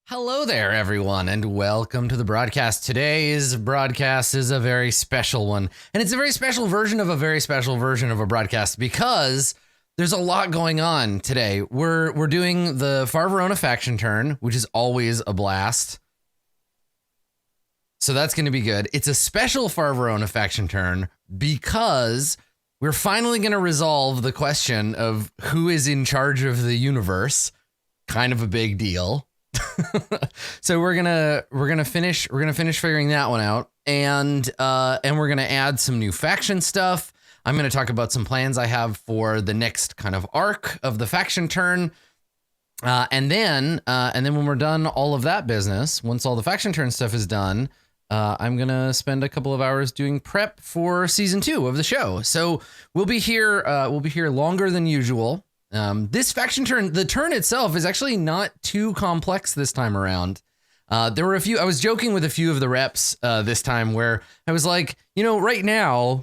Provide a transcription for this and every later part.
Hello there, everyone, and welcome to the broadcast. Today's broadcast is a very special one, and it's a very special version of a very special version of a broadcast because there's a lot going on today. We're doing the Verona faction turn, which is always a blast. So that's going to be good. It's a special Verona faction turn because we're finally going to resolve the question of who is in charge of the universe. Kind of a big deal. So we're gonna finish figuring that one out, and we're gonna add some new faction stuff. I'm gonna talk about some plans I have for the next kind of arc of the faction turn, and then when we're done all of that business, once all the faction turn stuff is done, I'm gonna spend a couple of hours doing prep for season 2 of the show. So we'll be here longer than usual. This faction turn, the turn itself is actually not too complex this time around. There were I was joking with a few of the reps this time where I was like, right now,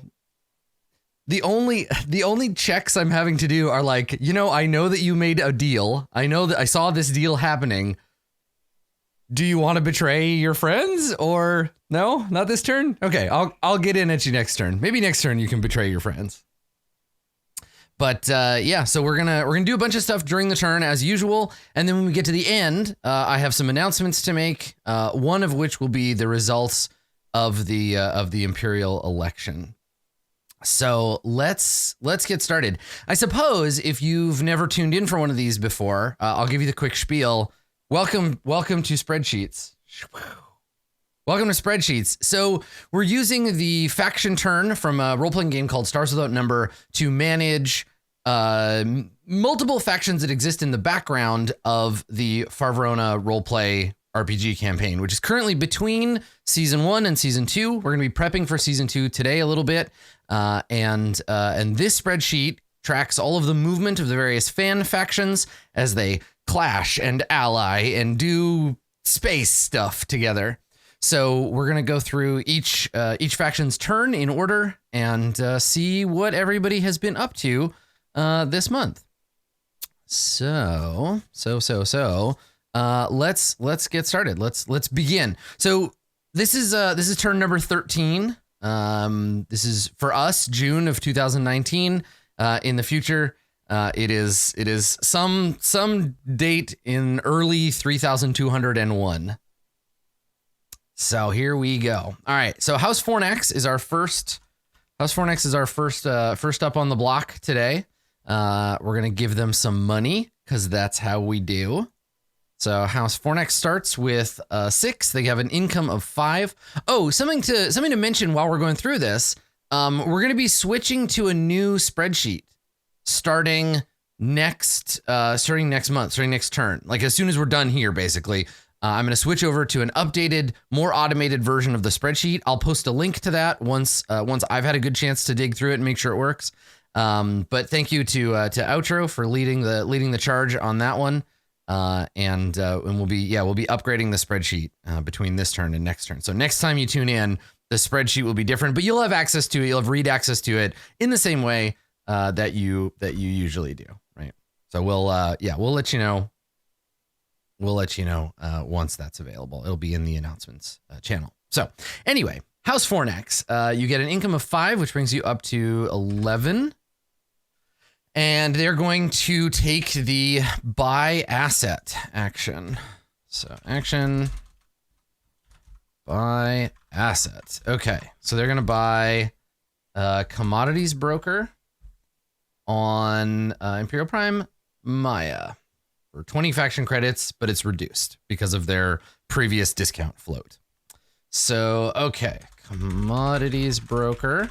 the only checks I'm having to do are like, I know that you made a deal. I know that I saw this deal happening. Do you want to betray your friends or no? Not this turn? Okay, I'll get in at you next turn. Maybe next turn you can betray your friends. But yeah, so we're gonna do a bunch of stuff during the turn as usual, and then when we get to the end, I have some announcements to make. One of which will be the results of the Imperial election. So let's get started. I suppose if you've never tuned in for one of these before, I'll give you the quick spiel. Welcome to spreadsheets. Welcome to spreadsheets. So we're using the faction turn from a role-playing game called Stars Without Number to manage multiple factions that exist in the background of the Verona roleplay RPG campaign, which is currently between season 1 and season 2. We're going to be prepping for season 2 today a little bit, and this spreadsheet tracks all of the movement of the various fan factions as they clash and ally and do space stuff together. So we're going to go through each faction's turn in order and see what everybody has been up to this month. So let's get started. Let's begin. So this is turn number 13. This is for us, June of 2019. In the future, it is some date in early 3201. So here we go. All right. So House Fornax is our first. House Fornax is our first up on the block today. We're gonna give them some money because that's how we do. So House Fornax starts with 6. They have an income of 5. Oh, something to mention while we're going through this. We're gonna be switching to a new spreadsheet starting next month, starting next turn. Like as soon as we're done here, basically. I'm going to switch over to an updated, more automated version of the spreadsheet. I'll post a link to that once I've had a good chance to dig through it and make sure it works. But thank you to Outro for leading the charge on that one. And we'll be upgrading the spreadsheet between this turn and next turn. So next time you tune in, the spreadsheet will be different, but you'll have access to it. You'll have read access to it in the same way that you usually do, right? So we'll let you know. We'll let you know once that's available. It'll be in the announcements channel. So anyway, House Fornax, you get an income of 5, which brings you up to 11. And they're going to take the buy asset action. So action, buy asset. Okay, so they're going to buy commodities broker on Imperial Prime Maya. For 20 faction credits, but it's reduced because of their previous discount float. So, okay. Commodities broker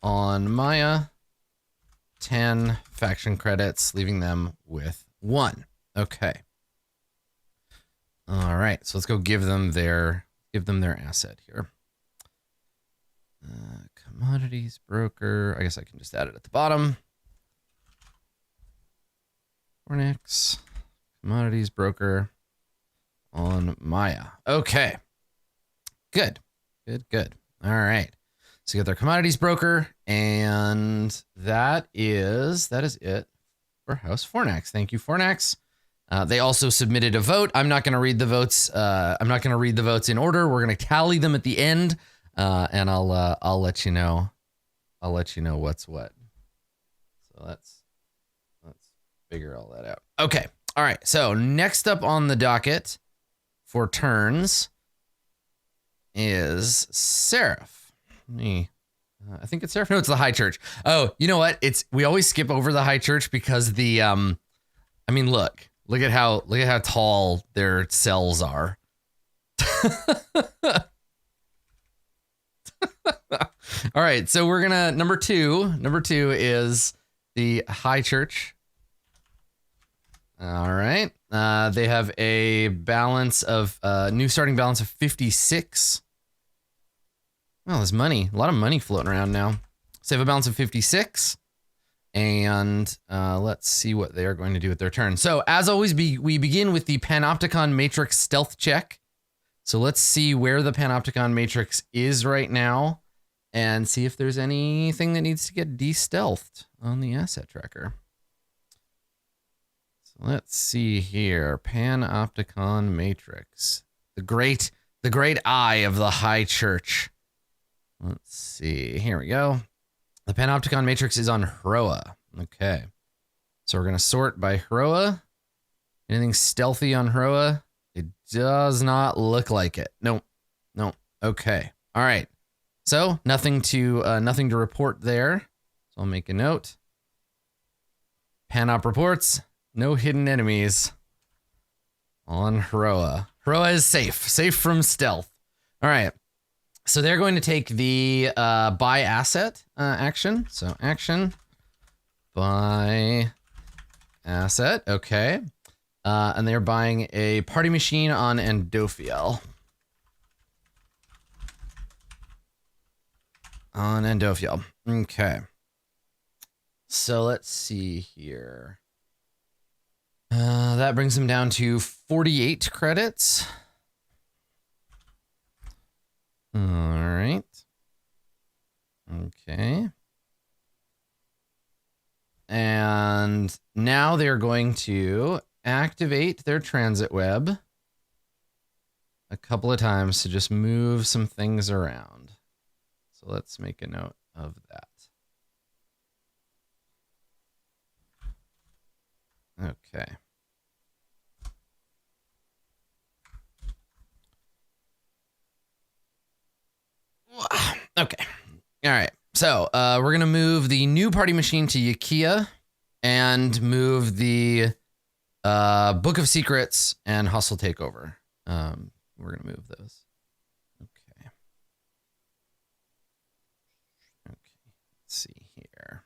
on Maya. 10 faction credits, leaving them with 1. Okay. All right. So let's go give them their asset here. Commodities broker. I guess I can just add it at the bottom. Fornax. Commodities broker on Maya. Okay. Good. All right. So you got their commodities broker, and that is it for House Fornax. Thank you, Fornax. They also submitted a vote. I'm not going to read the votes. I'm not going to read the votes in order. We're going to tally them at the end, and I'll let you know. I'll let you know what's what. So let's figure all that out. Okay. All right. So next up on the docket for turns is Seraph. I think it's Seraph. No, it's the High Church. Oh, you know what? We always skip over the High Church because the I mean, look at how tall their cells are. All right, so we're gonna number two is the High Church. All right, they have a balance of new starting balance of 56. Oh, there's money, a lot of money floating around now. So they have a balance of 56. And let's see what they are going to do with their turn. So as always, we begin with the Panopticon Matrix stealth check. So let's see where the Panopticon Matrix is right now and see if there's anything that needs to get de-stealthed on the asset tracker. So let's see here. Panopticon Matrix. The great eye of the High Church. Let's see. Here we go. The Panopticon Matrix is on Hroa. Okay. So we're going to sort by Hroa. Anything stealthy on Hroa? It does not look like it. No. Okay. All right. So nothing to report there. So I'll make a note. Panop reports. No hidden enemies on Hroa. Hroa is safe from stealth. All right. So they're going to take the buy asset action. So action, buy asset. Okay. And they're buying a party machine on Endophiel. Okay. So let's see here. That brings them down to 48 credits. All right. Okay. And now they're going to activate their transit web a couple of times to just move some things around. So let's make a note of that. Okay. Okay. All right. So we're going to move the new party machine to Yakia and move the Book of Secrets and Hustle Takeover. We're going to move those. Okay. Okay. Let's see here.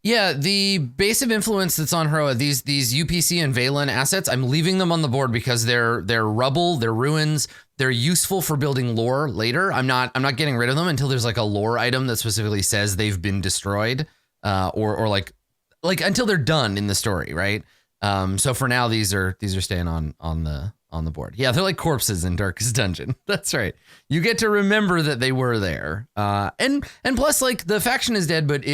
Yeah, the base of influence that's on Hroa, these UPC and Valen assets, I'm leaving them on the board because they're rubble, they're ruins, they're useful for building lore later. I'm not getting rid of them until there's like a lore item that specifically says they've been destroyed, or like until they're done in the story, right? So for now, these are staying on the board. Yeah, they're like corpses in Darkest Dungeon. That's right. You get to remember that they were there, and plus like the faction is dead, but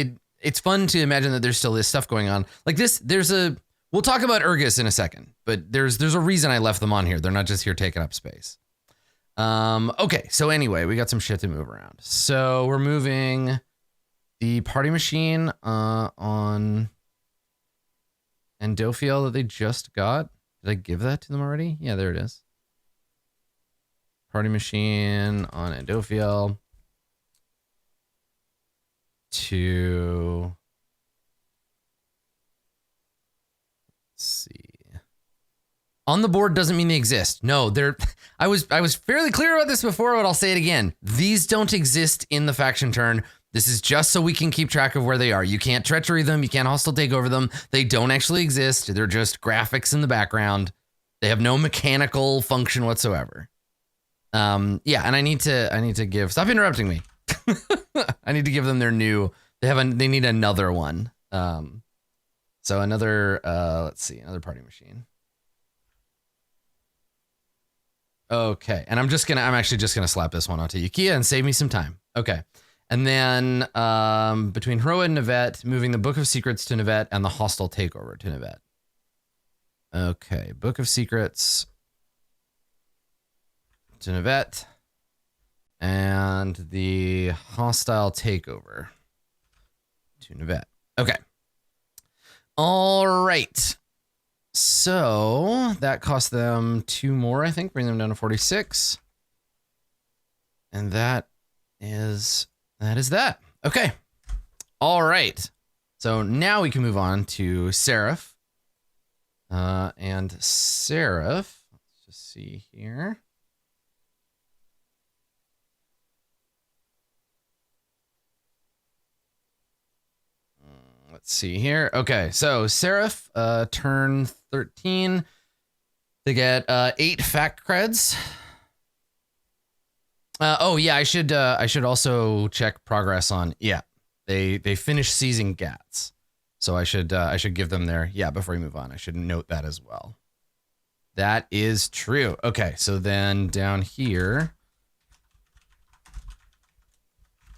it's fun to imagine that there's still this stuff going on. Like this, we'll talk about Urgus in a second, but there's a reason I left them on here. They're not just here taking up space. Okay, so anyway, we got some shit to move around. So we're moving the party machine on Endophiel that they just got. Did I give that to them already? Yeah, there it is. Party machine on Endophiel. To let's see. On the board doesn't mean they exist. No, I was fairly clear about this before, but I'll say it again. These don't exist in the faction turn. This is just so we can keep track of where they are. You can't treachery them, you can't hostile take over them. They don't actually exist. They're just graphics in the background. They have no mechanical function whatsoever. Yeah, and I need to give, stop interrupting me. I need to give them their new, they need another one. So another, let's see, another party machine. Okay. And I'm actually just going to slap this one onto Yakia and save me some time. Okay. And then between Hroa and Nevet, moving the Book of Secrets to Nevet and the hostile takeover to Nevet. Okay, Book of Secrets to Nevet and the hostile takeover to Nevet. Okay. All right. So that cost them 2 more, I think, bring them down to 46. And that is that. Okay. All right. So now we can move on to Seraph. And Seraph, let's just see here. Let's see here. Okay, so Seraph, turn 13. They get 8 fact creds. Oh yeah, I should also check progress on. Yeah, they finished seizing Gats, so I should give them their before we move on. I should note that as well. That is true. Okay, so then down here,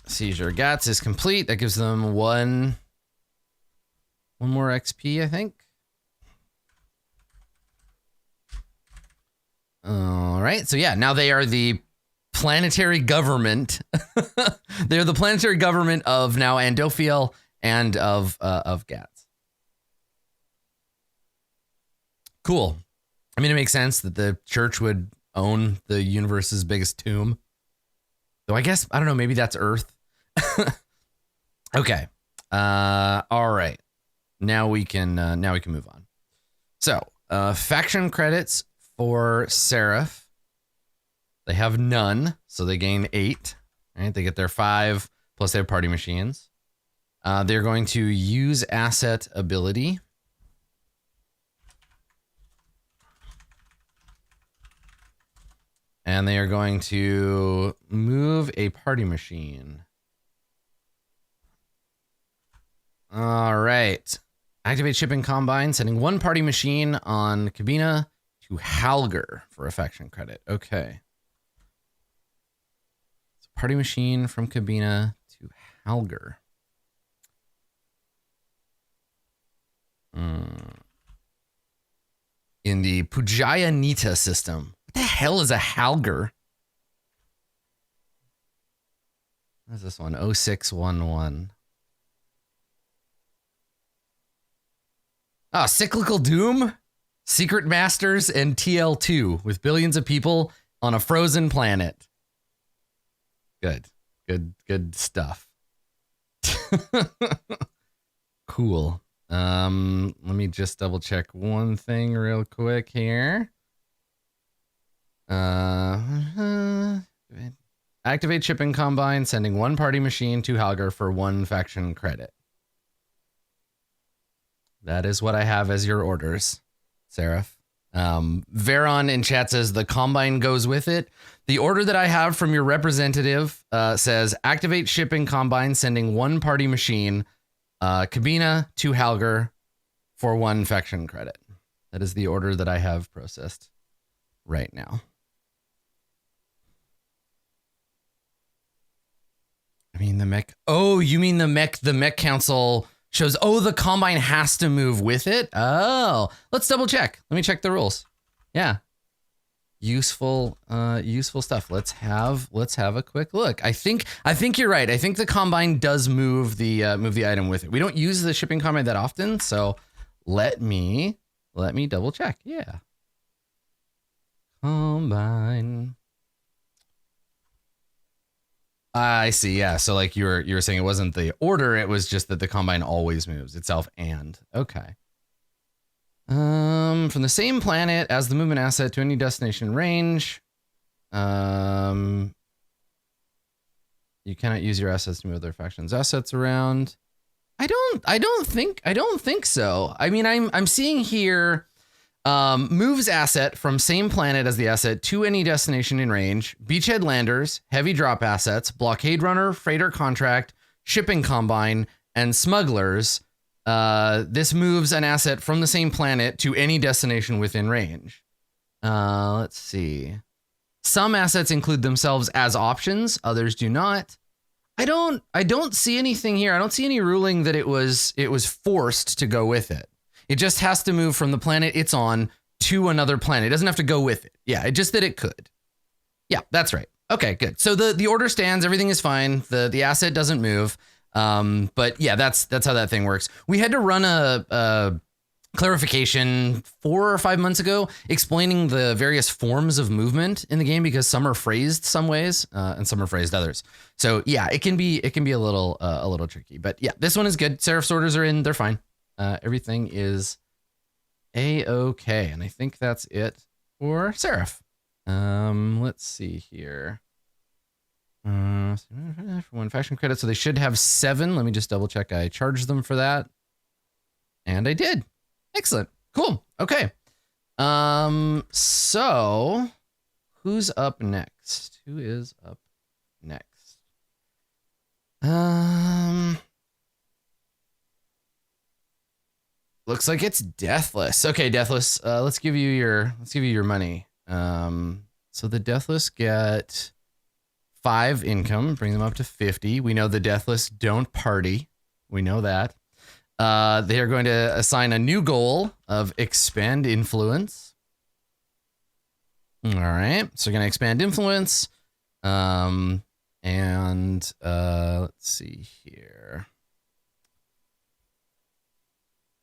seizure Gats is complete. That gives them one more XP, I think. All right, so yeah, now they are the planetary government. They're the planetary government of now Andophiel and of Gats. Cool. I mean, it makes sense that the church would own the universe's biggest tomb. Though I guess, I don't know, maybe that's Earth. Okay. All right. Now we can move on. So, faction credits for Seraph. They have none, so they gain 8. Right? They get their 5, plus they have party machines. They're going to use asset ability. And they are going to move a party machine. All right. Activate shipping combine, sending 1 party machine on Cabina to Halger for a faction credit. Okay. So party machine from Cabina to Halger. In the Pujaya Nita system. What the hell is a Halger? What is this one? 0611. Ah, Cyclical Doom, Secret Masters, and TL2 with billions of people on a frozen planet. Good stuff. Cool. Let me just double check one thing real quick here. Activate shipping combine, sending 1 party machine to Halger for 1 faction credit. That is what I have as your orders, Seraph. Veron in chat says the combine goes with it. The order that I have from your representative says activate shipping combine, sending 1 party machine, Cabina to Halger for 1 faction credit. That is the order that I have processed right now. I mean the mech. Oh, you mean the mech council shows, oh, the combine has to move with it. Oh, let's double check. Let me check the rules. Yeah. Useful stuff. Let's have a quick look. I think you're right. I think the combine does move the item with it. We don't use the shipping combine that often, so let me double check. Yeah. Combine. I see. Yeah. So like you were saying, it wasn't the order. It was just that the combine always moves itself. And okay. From the same planet as the movement asset to any destination range. You cannot use your assets to move other factions' assets around. I don't think so. I mean, I'm seeing here. Moves asset from same planet as the asset to any destination in range. Beachhead landers, heavy drop assets, blockade runner, freighter contract, shipping combine, and smugglers. This moves an asset from the same planet to any destination within range. Let's see. Some assets include themselves as options, others do not. I don't see anything here. I don't see any ruling that it was forced to go with it. It just has to move from the planet it's on to another planet. It doesn't have to go with it. Yeah, it just that it could. Yeah, that's right. Okay, good. So the order stands, everything is fine. The asset doesn't move. But yeah, that's how that thing works. We had to run a clarification 4 or 5 months ago explaining the various forms of movement in the game because some are phrased some ways and some are phrased others. So yeah, it can be a little tricky, but yeah, this one is good. Seraph's orders are in, they're fine. Everything is a-okay, and I think that's it for Seraph. Let's see here. For 1 faction credit, so they should have 7. Let me just double check. I charged them for that, and I did. Excellent. Cool. Okay. So who's up next? Who is up next? Looks like it's Deathless. Okay, Deathless. Let's give you your money. So the Deathless get 5 income, bring them up to 50. We know the Deathless don't party. We know that. They are going to assign a new goal of expand influence. All right, so we're going to expand influence. And let's see here.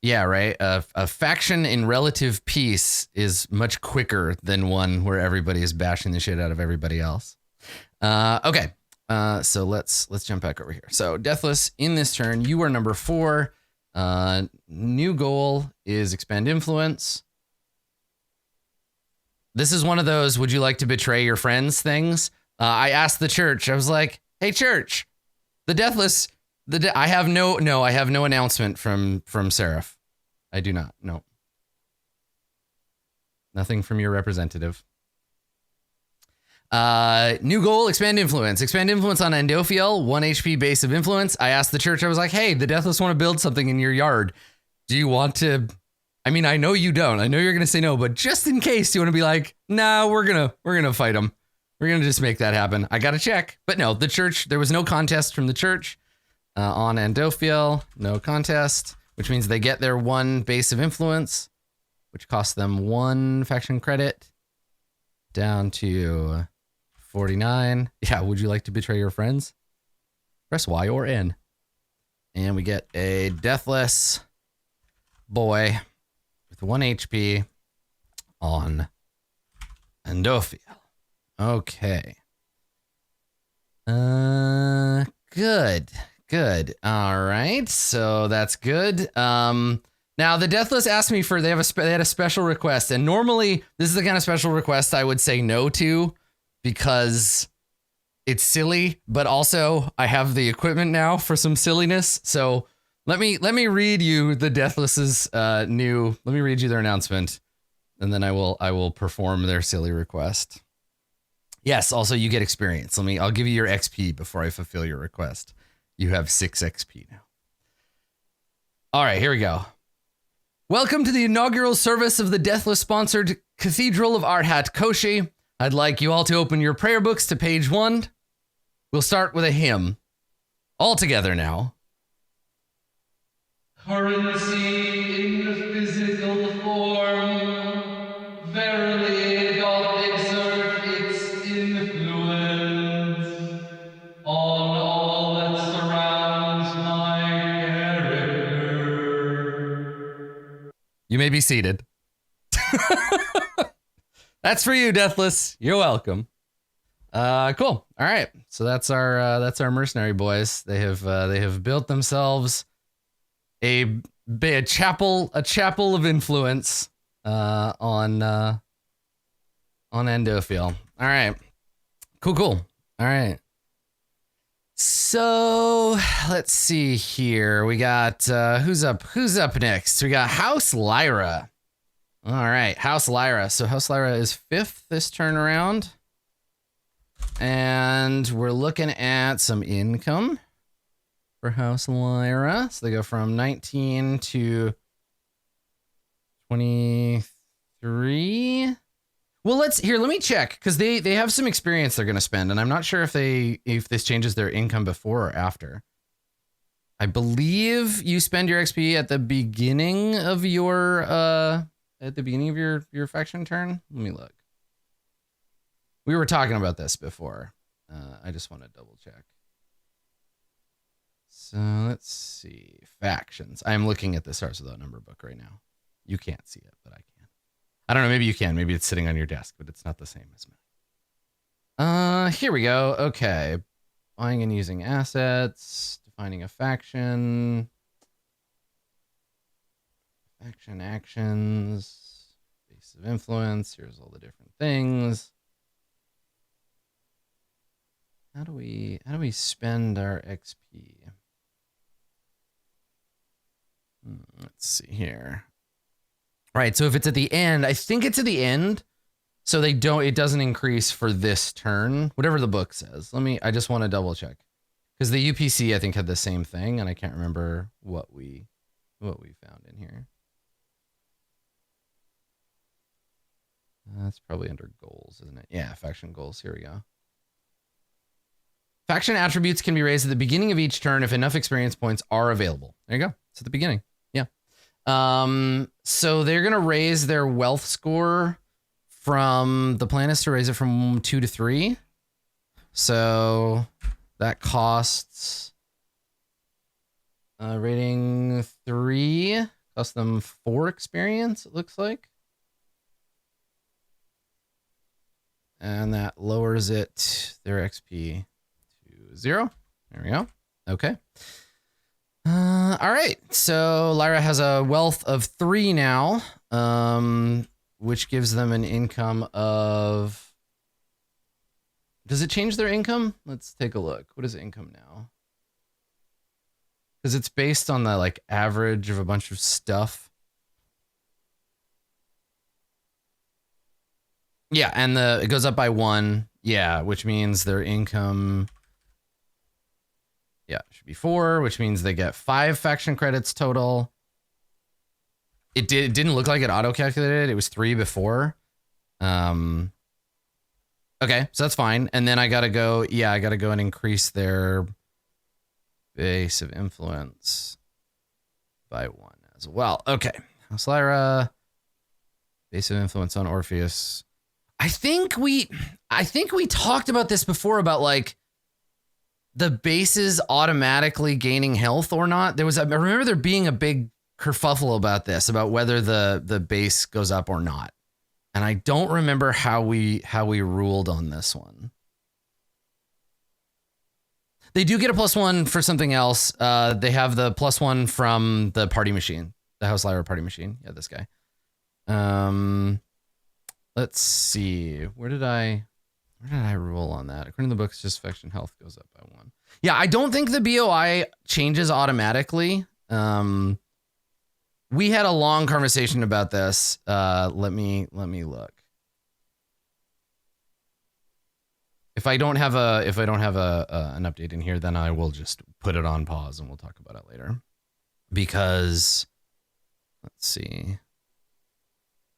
Yeah, right. A faction in relative peace is much quicker than one where everybody is bashing the shit out of everybody else. Okay. So let's jump back over here. So Deathless, in this turn, you are number 4. New goal is expand influence. This is one of those would you like to betray your friends things. I asked the church. I was like, "Hey church, the Deathless, I have no announcement from Seraph. I do not. No. Nothing from your representative. New goal, expand influence. Expand influence on Endophiel, 1 HP base of influence. I asked the church, I was like, hey, the Deathless want to build something in your yard. Do you want to? I mean, I know you don't. I know you're going to say no, but just in case you want to be like, nah, we're going to fight them. We're going to just make that happen. I got to check. But no, the church, there was no contest from the church on Endophiel. No contest, which means they get their 1 base of influence, which costs them 1 faction credit down to 49. Yeah, would you like to betray your friends? Press Y or N. And we get a Deathless boy with 1 HP on Endophiel. Okay. Good. All right. So that's good. Now the Deathless asked me they had a special request, and normally this is the kind of special request I would say no to because it's silly, but also I have the equipment now for some silliness. So let me read you the Deathless's let me read you their announcement, and then I will perform their silly request. Yes, also you get experience. I'll give you your XP before I fulfill your request. You have 6 XP now. All right, here we go. Welcome to the inaugural service of the Deathless-sponsored Cathedral of Arhat Koshi. I'd like you all to open your prayer books to page 1. We'll start with a hymn. All together now. Currency in the physical form, verily doth exert its influence on all that surrounds my character. You may be seated. That's for you, Deathless. You're welcome. Cool. All right. So that's our mercenary boys. They have built themselves a chapel of influence on Endophiel. All right. Cool. All right. So let's see here. We got who's up next? We got House Lyra. All right, House Lyra. So House Lyra is 5th this turn around. And we're looking at some income for House Lyra. So they go from 19 to 23. Well, let me check because they have some experience they're going to spend, and I'm not sure if this changes their income before or after. I believe you spend your XP at the beginning of your faction turn. Let me look. We were talking about this before. I just want to double check. So let's see. Factions. I'm looking at the Stars Without Number book right now. You can't see it, but I can. I don't know. Maybe you can. Maybe it's sitting on your desk, but it's not the same as mine. Here we go. Okay. Buying and using assets. Defining a faction. Faction actions. Base of influence. Here's all the different things. How do we spend our XP? Let's see here. Right, so if it's at the end, I think it's at the end, so it doesn't increase for this turn, whatever the book says. I just want to double check. Because the UPC I think had the same thing, and I can't remember what we found in here. That's probably under goals, isn't it? Yeah, faction goals. Here we go. Faction attributes can be raised at the beginning of each turn if enough experience points are available. There you go. It's at the beginning. Yeah. So they're going to raise their wealth score the plan is to raise it from 2 to 3. So that costs rating 3, costs them 4 experience, it looks like. And that lowers their XP to 0. There we go. Okay. All right. So Lyra has a wealth of 3 now, which gives them an income of... Does it change their income? Let's take a look. What is income now? Because it's based on the average of a bunch of stuff. Yeah, and it goes up by 1. Yeah, which means their income... Yeah, it should be 4, which means they get 5 faction credits total. It didn't look like it auto-calculated. It was 3 before. Okay, so that's fine. And then I gotta go and increase their base of influence by 1 as well. Okay, House Lyra, base of influence on Orpheus. I think we talked about this before about the bases automatically gaining health or not. I remember there being a big kerfuffle about this, about whether the base goes up or not. And I don't remember how we ruled on this one. They do get a +1 for something else. They have the +1 from the party machine, the House Lyra party machine. Yeah, this guy. Let's see. Where did I rule on that? According to the books, just faction health goes up by 1. Yeah, I don't think the BOI changes automatically. We had a long conversation about this. Let me look. If I don't have an update in here, then I will just put it on pause and we'll talk about it later. Because let's see.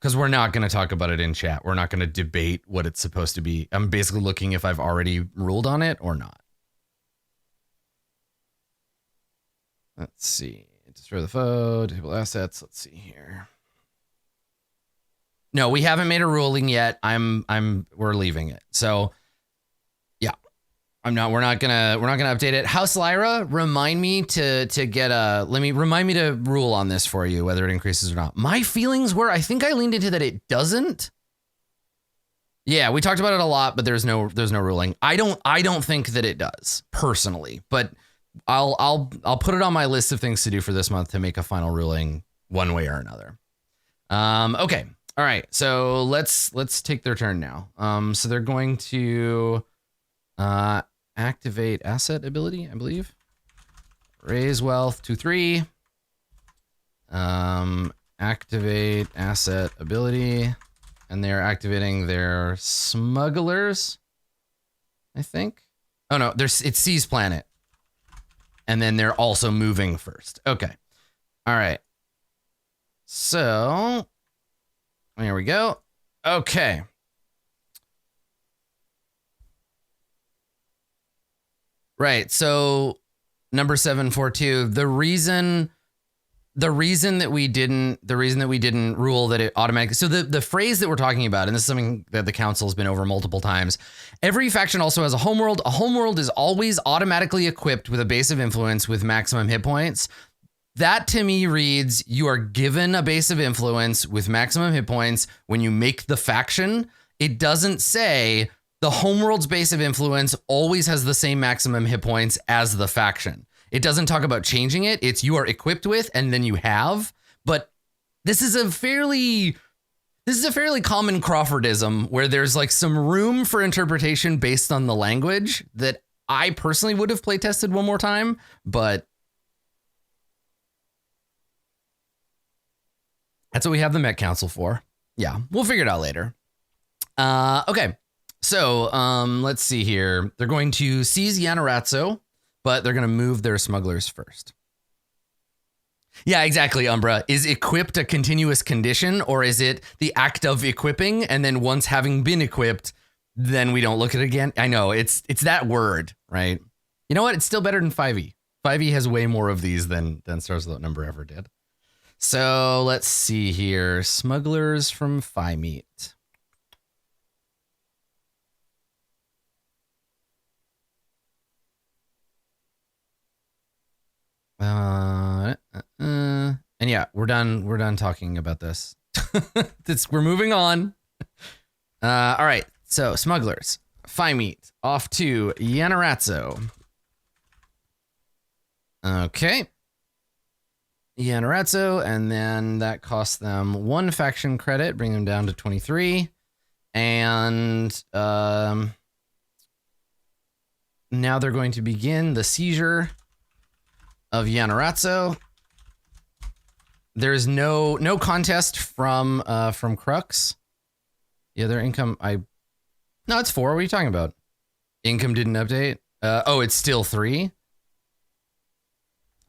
Because we're not going to talk about it in chat. We're not going to debate what it's supposed to be. I'm basically looking if I've already ruled on it or not. Let's see. Destroy the foe, disable assets. Let's see here. No, we haven't made a ruling yet. We're leaving it. So yeah. We're not gonna update it. House Lyra, remind me to rule on this for you, whether it increases or not. My feelings were, I think I leaned into that it doesn't. Yeah, we talked about it a lot, but there's no ruling. I don't think that it does, personally, but I'll put it on my list of things to do for this month to make a final ruling one way or another. Okay. All right. So let's take their turn now. So they're going to activate asset ability, I believe. Raise wealth to 3. Activate asset ability, and they're activating their smugglers, I think. Oh no, it's Seize Planet. And then they're also moving first. Okay. All right. So, here we go. Okay. Right. So number 742, the reason that we didn't rule that it automatically. So the phrase that we're talking about, and this is something that the council's been over multiple times. Every faction also has a homeworld. A homeworld is always automatically equipped with a base of influence with maximum hit points. That to me reads, you are given a base of influence with maximum hit points when you make the faction. It doesn't say the homeworld's base of influence always has the same maximum hit points as the faction. It doesn't talk about changing it. It's you are equipped with and then you have. But this is a fairly common Crawfordism where there's like some room for interpretation based on the language that I personally would have play tested one more time, but that's what we have the Met Council for. Yeah, we'll figure it out later. Okay, so let's see here. They're going to seize Yanaratso, but they're going to move their smugglers first. Yeah, exactly, Umbra. Is equipped a continuous condition, or is it the act of equipping, and then once having been equipped, then we don't look at it again? I know, it's that word, right? You know what? It's still better than 5e. 5e has way more of these than Stars Without Number ever did. So let's see here. Smugglers from Phi-Meat. And yeah, we're done talking about this. We're moving on. All right. So smugglers, Phi-Meat, off to Yanaratso. Okay. Yanaratso, and then that costs them 1 faction credit, bring them down to 23. And now they're going to begin the seizure of Yanaratso. There's no contest from Crux. Yeah, their income, no, it's 4. What are you talking about? Income didn't update. Oh, it's still 3.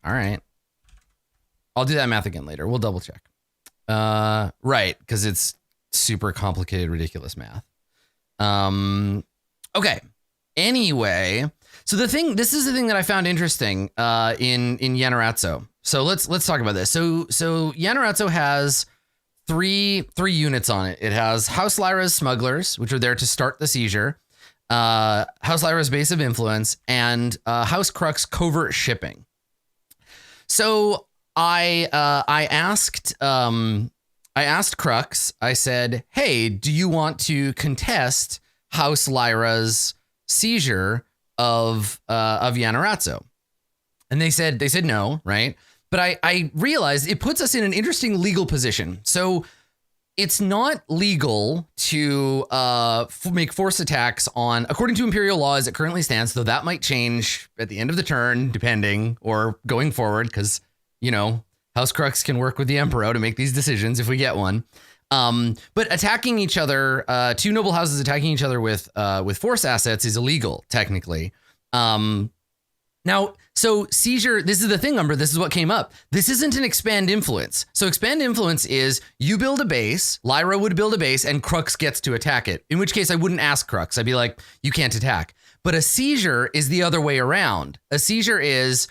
All right. I'll do that math again later. We'll double check. Right, because it's super complicated, ridiculous math. Okay. Anyway, so this is the thing that I found interesting in Yanaratso. So let's talk about this. So Yanaratso has three units on it. It has House Lyra's smugglers, which are there to start the seizure, House Lyra's base of influence, and House Crux covert shipping. So I asked Crux, I said, hey, do you want to contest House Lyra's seizure of Yanaratso? And they said no, right? But I realized it puts us in an interesting legal position. So it's not legal to make force attacks on, according to Imperial law as it currently stands, though that might change at the end of the turn, depending, or going forward, because, you know, House Crux can work with the Emperor to make these decisions if we get one. But attacking each other, 2 noble houses attacking each other with force assets is illegal, technically. Now, so seizure, this is the thing, Umber, this is what came up. This isn't an expand influence. So expand influence is you build a base, Lyra would build a base, and Crux gets to attack it. In which case I wouldn't ask Crux. I'd be like, you can't attack. But a seizure is the other way around. A seizure is,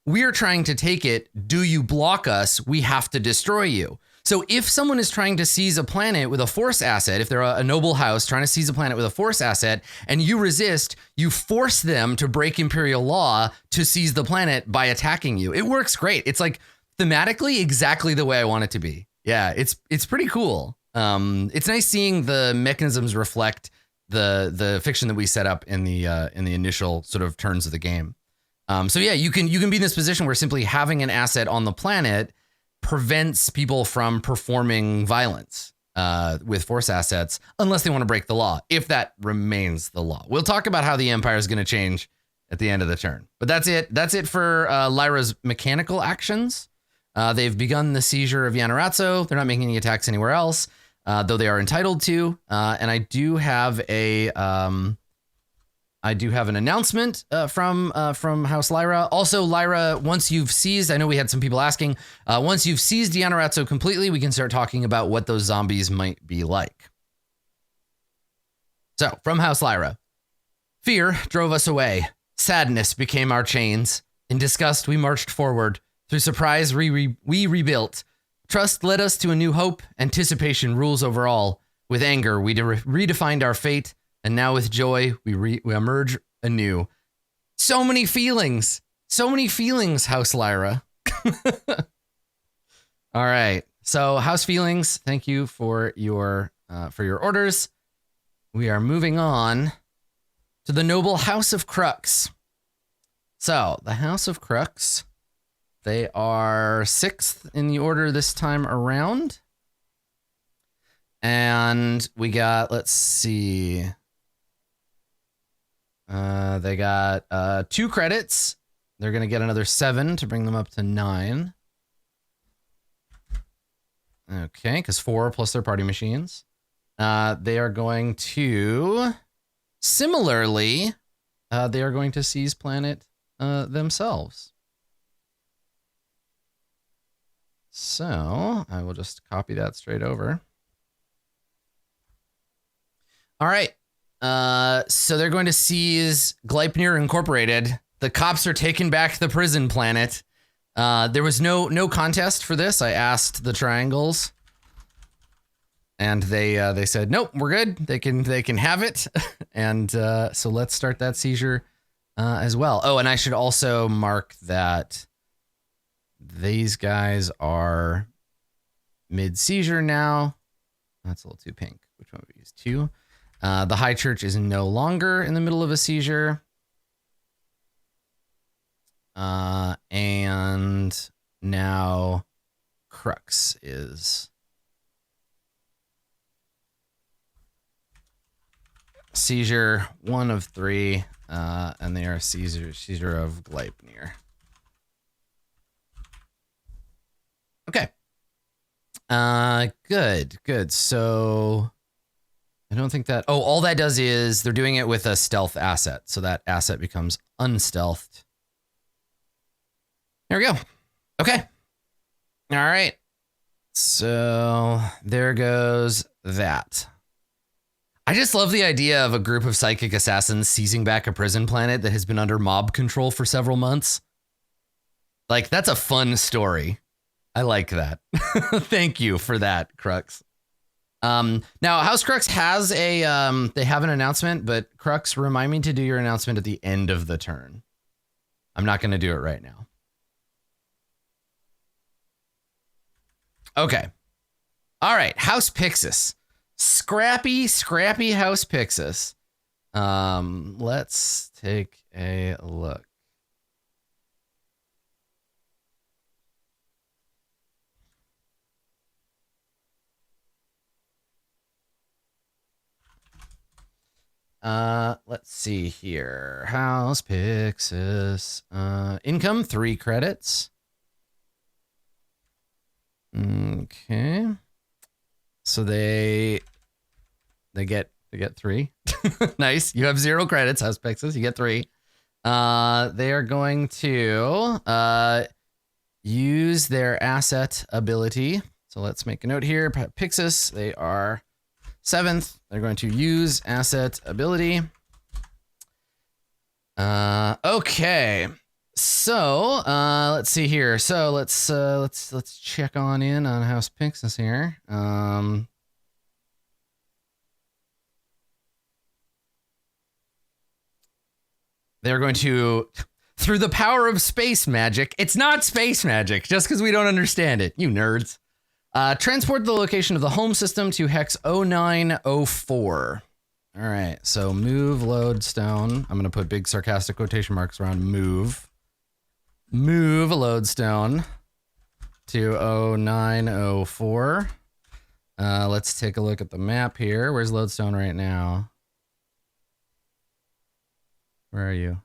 we're trying to take it. Do you block us? We have to destroy you. So if someone is trying to seize a planet with a force asset, if they're a noble house trying to seize a planet with a force asset and you resist, you force them to break Imperial law to seize the planet by attacking you. It works great. It's like thematically exactly the way I want it to be. Yeah, it's pretty cool. It's nice seeing the mechanisms reflect the fiction that we set up in the initial sort of turns of the game. So yeah, you can be in this position where simply having an asset on the planet prevents people from performing violence with force assets unless they want to break the law, if that remains the law. We'll talk about how the Empire is going to change at the end of the turn. But that's it. That's it for Lyra's mechanical actions. They've begun the seizure of Yanaratso. They're not making any attacks anywhere else, though they are entitled to. And I do have an announcement from House Lyra. Also, Lyra, once you've seized, I know we had some people asking, once you've seized Yanaratso completely, we can start talking about what those zombies might be like. So, from House Lyra. Fear drove us away. Sadness became our chains. In disgust, we marched forward. Through surprise, we rebuilt. Trust led us to a new hope. Anticipation rules over all. With anger, we redefined our fate. And now with joy, we emerge anew. So many feelings. So many feelings, House Lyra. All right. So, House Feelings, thank you for your orders. We are moving on to the noble House of Crux. So, the House of Crux, they are 6th in the order this time around. And we got, let's see. They got 2 credits. They're going to get another 7 to bring them up to 9. Okay, because 4 plus their party machines. They are going to, similarly, they are going to seize planet themselves. So I will just copy that straight over. All right. So they're going to seize Gleipnir Incorporated. The cops are taking back the prison planet. There was no contest for this. I asked the triangles, and they said nope, we're good. They can have it, and so let's start that seizure as well. Oh, and I should also mark that these guys are mid seizure now. That's a little too pink. Which one would we use? 2. The High Church is no longer in the middle of a seizure. And now Crux is seizure 1 of 3, and they are seizure of Gleipnir. Okay. Good. So I don't think that, all that does is they're doing it with a stealth asset. So that asset becomes unstealthed. There we go. Okay. All right. So there goes that. I just love the idea of a group of psychic assassins seizing back a prison planet that has been under mob control for several months. Like, that's a fun story. I like that. Thank you for that, Crux. Now, House Crux has they have an announcement, but Crux, remind me to do your announcement at the end of the turn. I'm not going to do it right now. Okay. All right. House Pixis. Scrappy House Pixis. Let's take a look. Let's see here. House Pixis. Income 3 credits. Okay. So they get 3. Nice. You have 0 credits, House Pixis. You get 3. They are going to use their asset ability. So let's make a note here. Pixis, they are 7th. They're going to use asset ability. Okay. So, let's see here. So let's check on in on House Pixis here. They're going to, through the power of space magic. It's not space magic, just because we don't understand it, you nerds. Transport the location of the home system to hex 0904. All right, so move lodestone. I'm going to put big sarcastic quotation marks around move. Move a lodestone to 0904. Let's take a look at the map here. Where's lodestone right now? Where are you?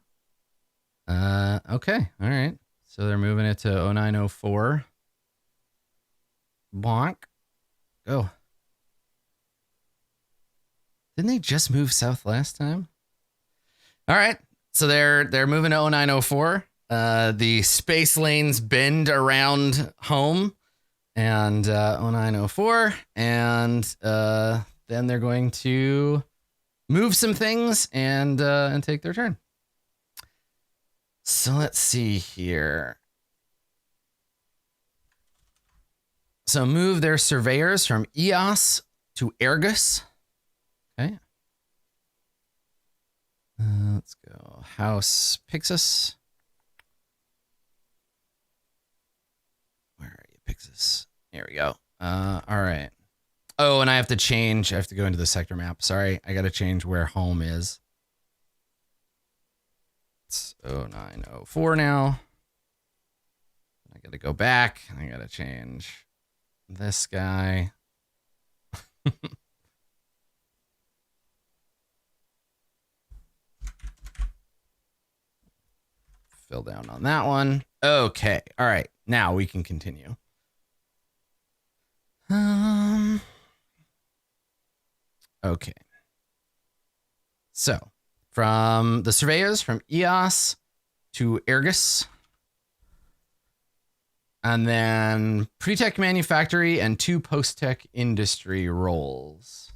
Okay, all right. So they're moving it to 0904. Bonk. Go. Didn't they just move south last time? All right. So they're moving to 0904. The space lanes bend around home and 0904. And then they're going to move some things and take their turn. So let's see here. So move their surveyors from Eos to Ergus. Okay. Let's go. House Pixis. Where are you, Pixis? There we go. All right. Oh, and I have to change. I have to go into the sector map. Sorry, I got to change where home is. It's 0904 now. I got to go back. I got to change this guy. Fill down on that one. Okay. All right. Now we can continue. Okay. So, from the surveyors from Eos to Ergus. And then pre-tech manufactory and 2 post-tech industry roles.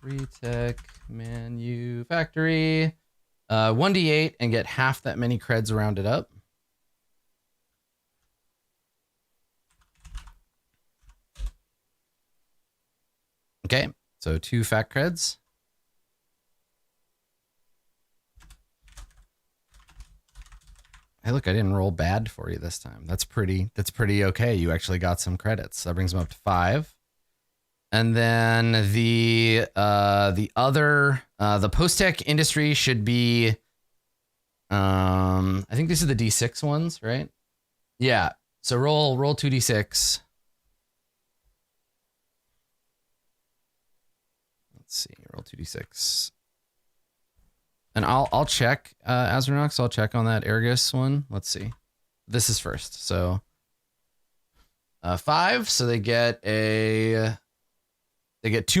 Pre-tech manufactory. 1d8 and get half that many creds rounded up. Okay, so 2 fat creds. Hey, look, I didn't roll bad for you this time. That's pretty okay. You actually got some credits. That brings them up to 5. And then the post-tech industry should be, I think these are the D6 ones, right? Yeah. So roll 2d6. Let's see, roll 2d6. And I'll check, Azronox, I'll check on that Ergus one. Let's see. This is first. So 5, so they get 2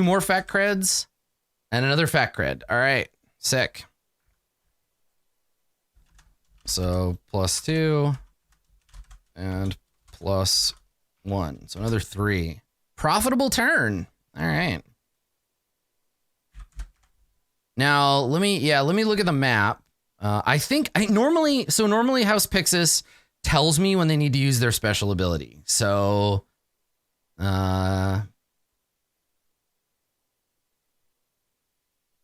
more fat creds and another fat cred. All right, sick. So +2 and +1. So another 3. Profitable turn. All right. Now let me look at the map. Normally House Pixis tells me when they need to use their special ability. So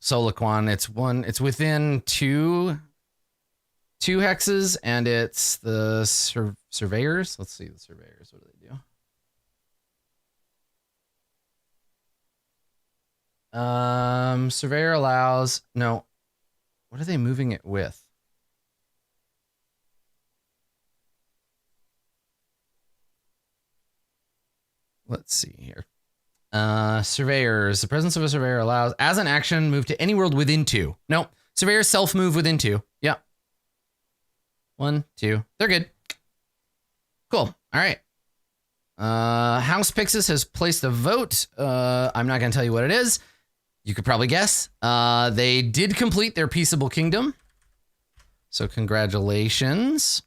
Soliquan, it's within two hexes, and it's the surveyors. Let's see the surveyors. What do they do? Surveyor allows, no. What are they moving it with? Let's see here. Surveyors. The presence of a surveyor allows, as an action, move to any world within 2. No. Surveyors self-move within 2. Yeah. 1, 2. They're good. Cool. All right. House Pixis has placed a vote. I'm not going to tell you what it is. You could probably guess. They did complete their peaceable kingdom. So congratulations.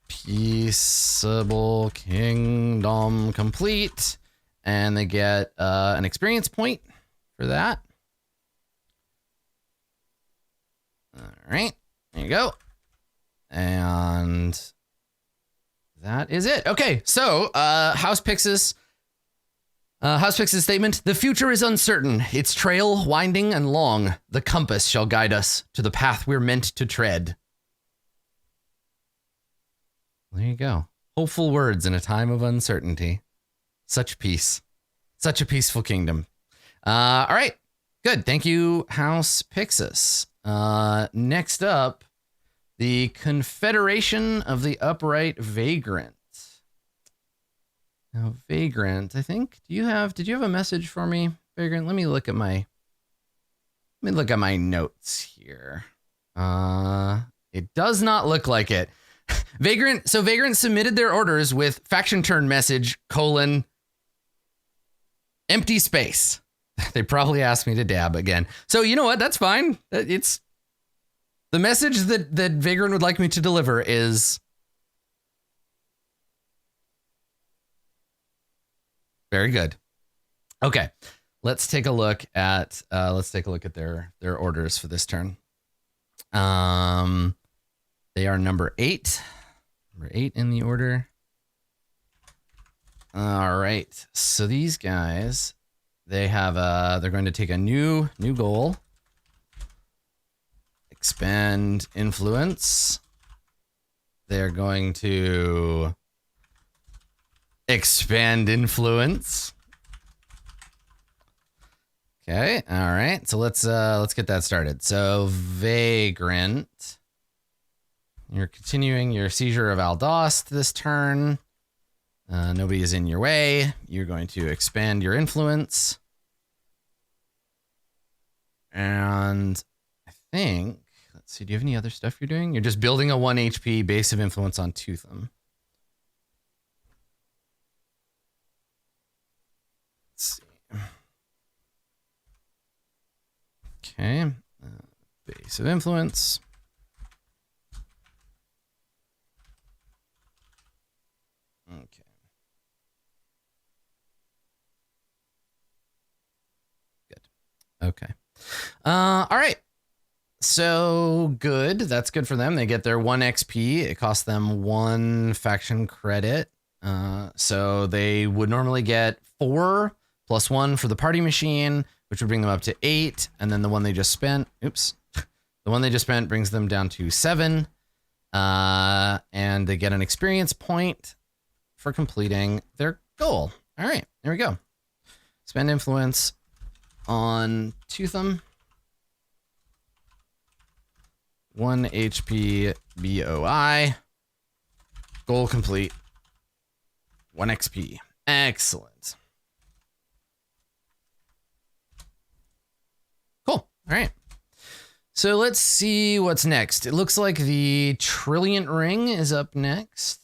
Peaceable kingdom complete. And they get an experience point for that. All right. There you go. And that is it. Okay. So House Pixis statement: the future is uncertain, its trail winding and long. The compass shall guide us to the path we're meant to tread. There you go. Hopeful words in a time of uncertainty. Such peace. Such a peaceful kingdom. All right. Good. Thank you, House Pixis. Next up, the Confederation of the Upright Vagrant. Now, Vagrant, I think, did you have a message for me, Vagrant? Let me look at my notes here. It does not look like it. Vagrant submitted their orders with faction turn message, : empty space. They probably asked me to dab again. So you know what? That's fine. It's the message that Vagrant would like me to deliver is very good. Okay, let's take a look at their orders for this turn. They are number 8. Number 8 in the order. All right. So these guys, they have they're going to take a new goal. Expand influence. They're going to expand influence. Okay, all right. So let's get that started. So Vagrant, you're continuing your seizure of Aldost this turn. Nobody is in your way. You're going to expand your influence. And I think, let's see, do you have any other stuff you're doing? You're just building a 1 HP base of influence on Tootham. Let's see. Okay, base of influence. Okay. Good. Okay. All right. So good. That's good for them. They get their 1 XP. It costs them 1 faction credit. So they would normally get 4 plus 1 for the party machine, which would bring them up to 8. And then the one they just spent, the one they just spent brings them down to 7. And they get an experience point for completing their goal. All right, there we go. Spend influence on Tootham. 1 HP BOI. Goal complete. 1 XP. Excellent. Cool. All right. So let's see what's next. It looks like the Trilliant Ring is up next.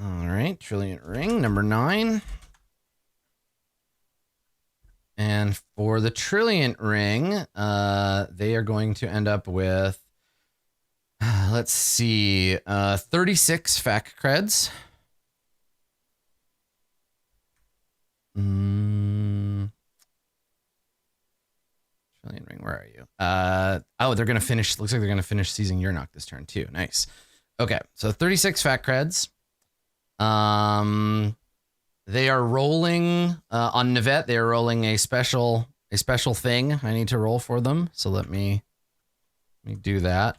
All right. Trilliant Ring, number 9. And for the Trilliant Ring, they are going to end up with, let's see, 36 FAC creds. Trilliant Ring, where are you? Oh, they're going to finish, looks like they're going to finish seizing Yurnok this turn too. Nice. Okay, so 36 FAC creds. They are rolling on Nivette. They are rolling a special thing. I need to roll for them. So let me do that.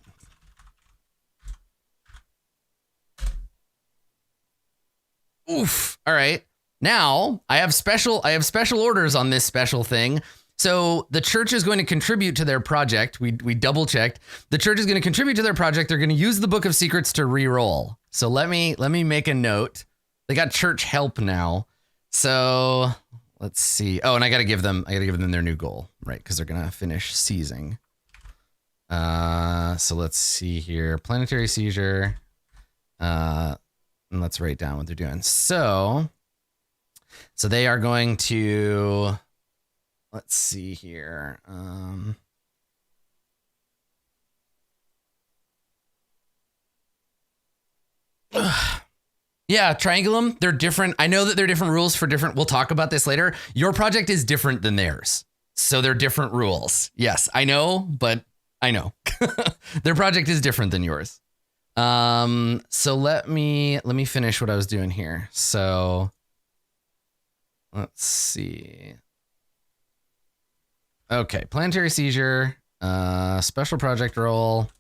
Oof. All right. Now I have special orders on this special thing. So the church is going to contribute to their project. We double checked. The church is going to contribute to their project. They're going to use the Book of Secrets to re-roll. So let me make a note. They got church help now. So let's see. Oh, and I got to give them their new goal, right? Because they're going to finish seizing. So let's see here. Planetary seizure. And let's write down what they're doing. So they are going to, let's see here. Yeah, Triangulum, they're different. I know that they're different rules for different. We'll talk about this later. Your project is different than theirs. So they're different rules. Yes, I know, but I know. Their project is different than yours. So let me finish what I was doing here. So let's see. Okay, planetary seizure, special project roll.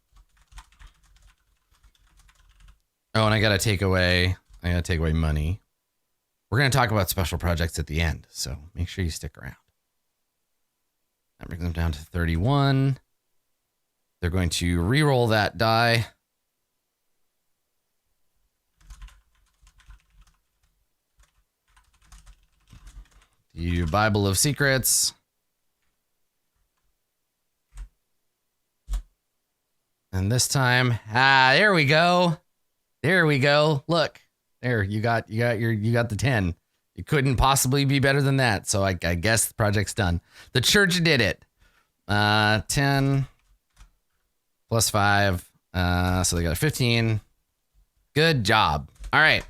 Oh, and I gotta take away money. We're gonna talk about special projects at the end, so make sure you stick around. That brings them down to 31. They're going to re-roll that die. The Bible of Secrets. And this time, there we go. There we go. Look, there you got the 10. It couldn't possibly be better than that. So I guess the project's done. The church did it. 10 plus 5. So they got a 15. Good job. All right.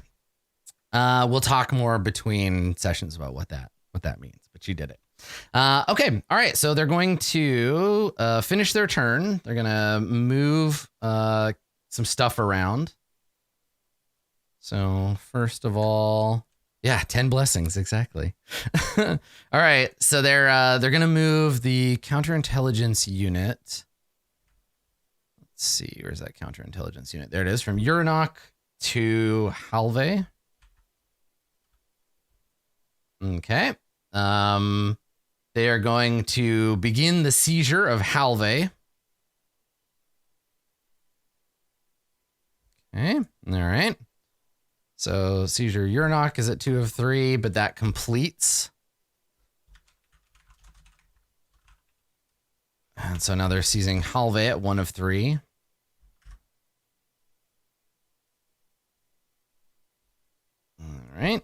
We'll talk more between sessions about what that means, but you did it. Okay. All right. So they're going to finish their turn. They're going to move some stuff around. So first of all, yeah, 10 blessings. Exactly. All right. So they're going to move the counterintelligence unit. Let's see. Where's that counterintelligence unit? There it is, from Uranok to Halve. Okay. They are going to begin the seizure of Halve. Okay. All right. So seizure Uranok is at 2 of 3, but that completes. And so now they're seizing Halve at 1 of 3. All right.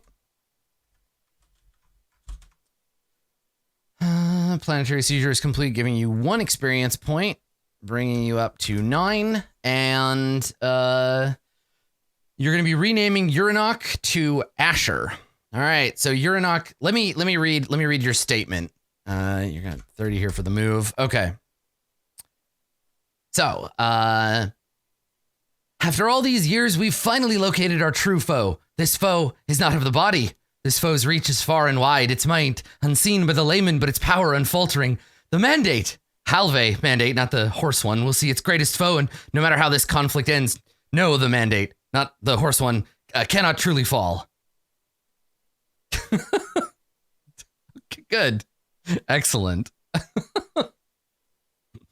Planetary seizure is complete, giving you 1 experience point, bringing you up to 9. And you're going to be renaming Uranok to Asher. All right. So Uranok, let me read your statement. You're going to 30 here for the move. Okay. So, after all these years, we've finally located our true foe. This foe is not of the body. This foe's reach is far and wide, its might unseen by the layman, but its power unfaltering. The mandate, Halve mandate, not the horse one, will see its greatest foe, and no matter how this conflict ends, no, the mandate, not the horse one, cannot truly fall. Good. Excellent.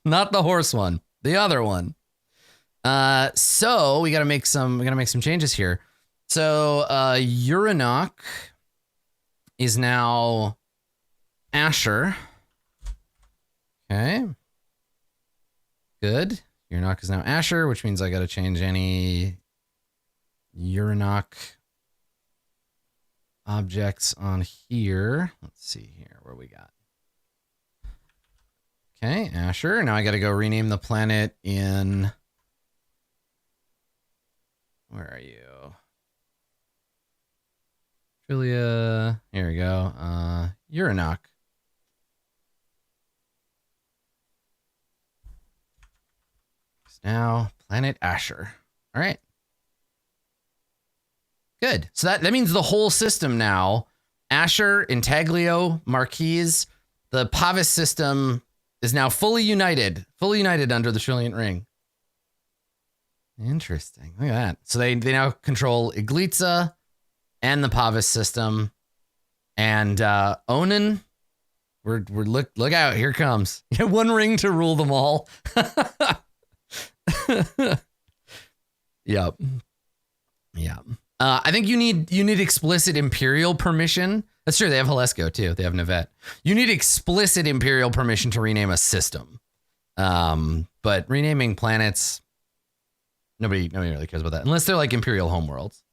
Not the horse one, the other one. So we gotta make some changes here. So Uranok is now Asher. Okay. Good. Uranok is now Asher, which means I got to change any Uranok objects on here. Let's see here where we got. Okay, Asher. Now I got to go rename the planet in. Where are you? Trilia. Here we go. Uranok. Now planet Asher. All right. Good. So that means the whole system now, Asher, Intaglio, Marquise, the Pavis system is now fully united under the Trilliant Ring. Interesting. Look at that. So they now control Iglitza and the Pavis system, and Onan. We're look out! Here comes. You have 1 ring to rule them all. Yep. Yeah. I think you need explicit Imperial permission. That's true. They have Halesko too. They have Nivette. You need explicit Imperial permission to rename a system. But renaming planets, nobody really cares about that unless they're like Imperial homeworlds.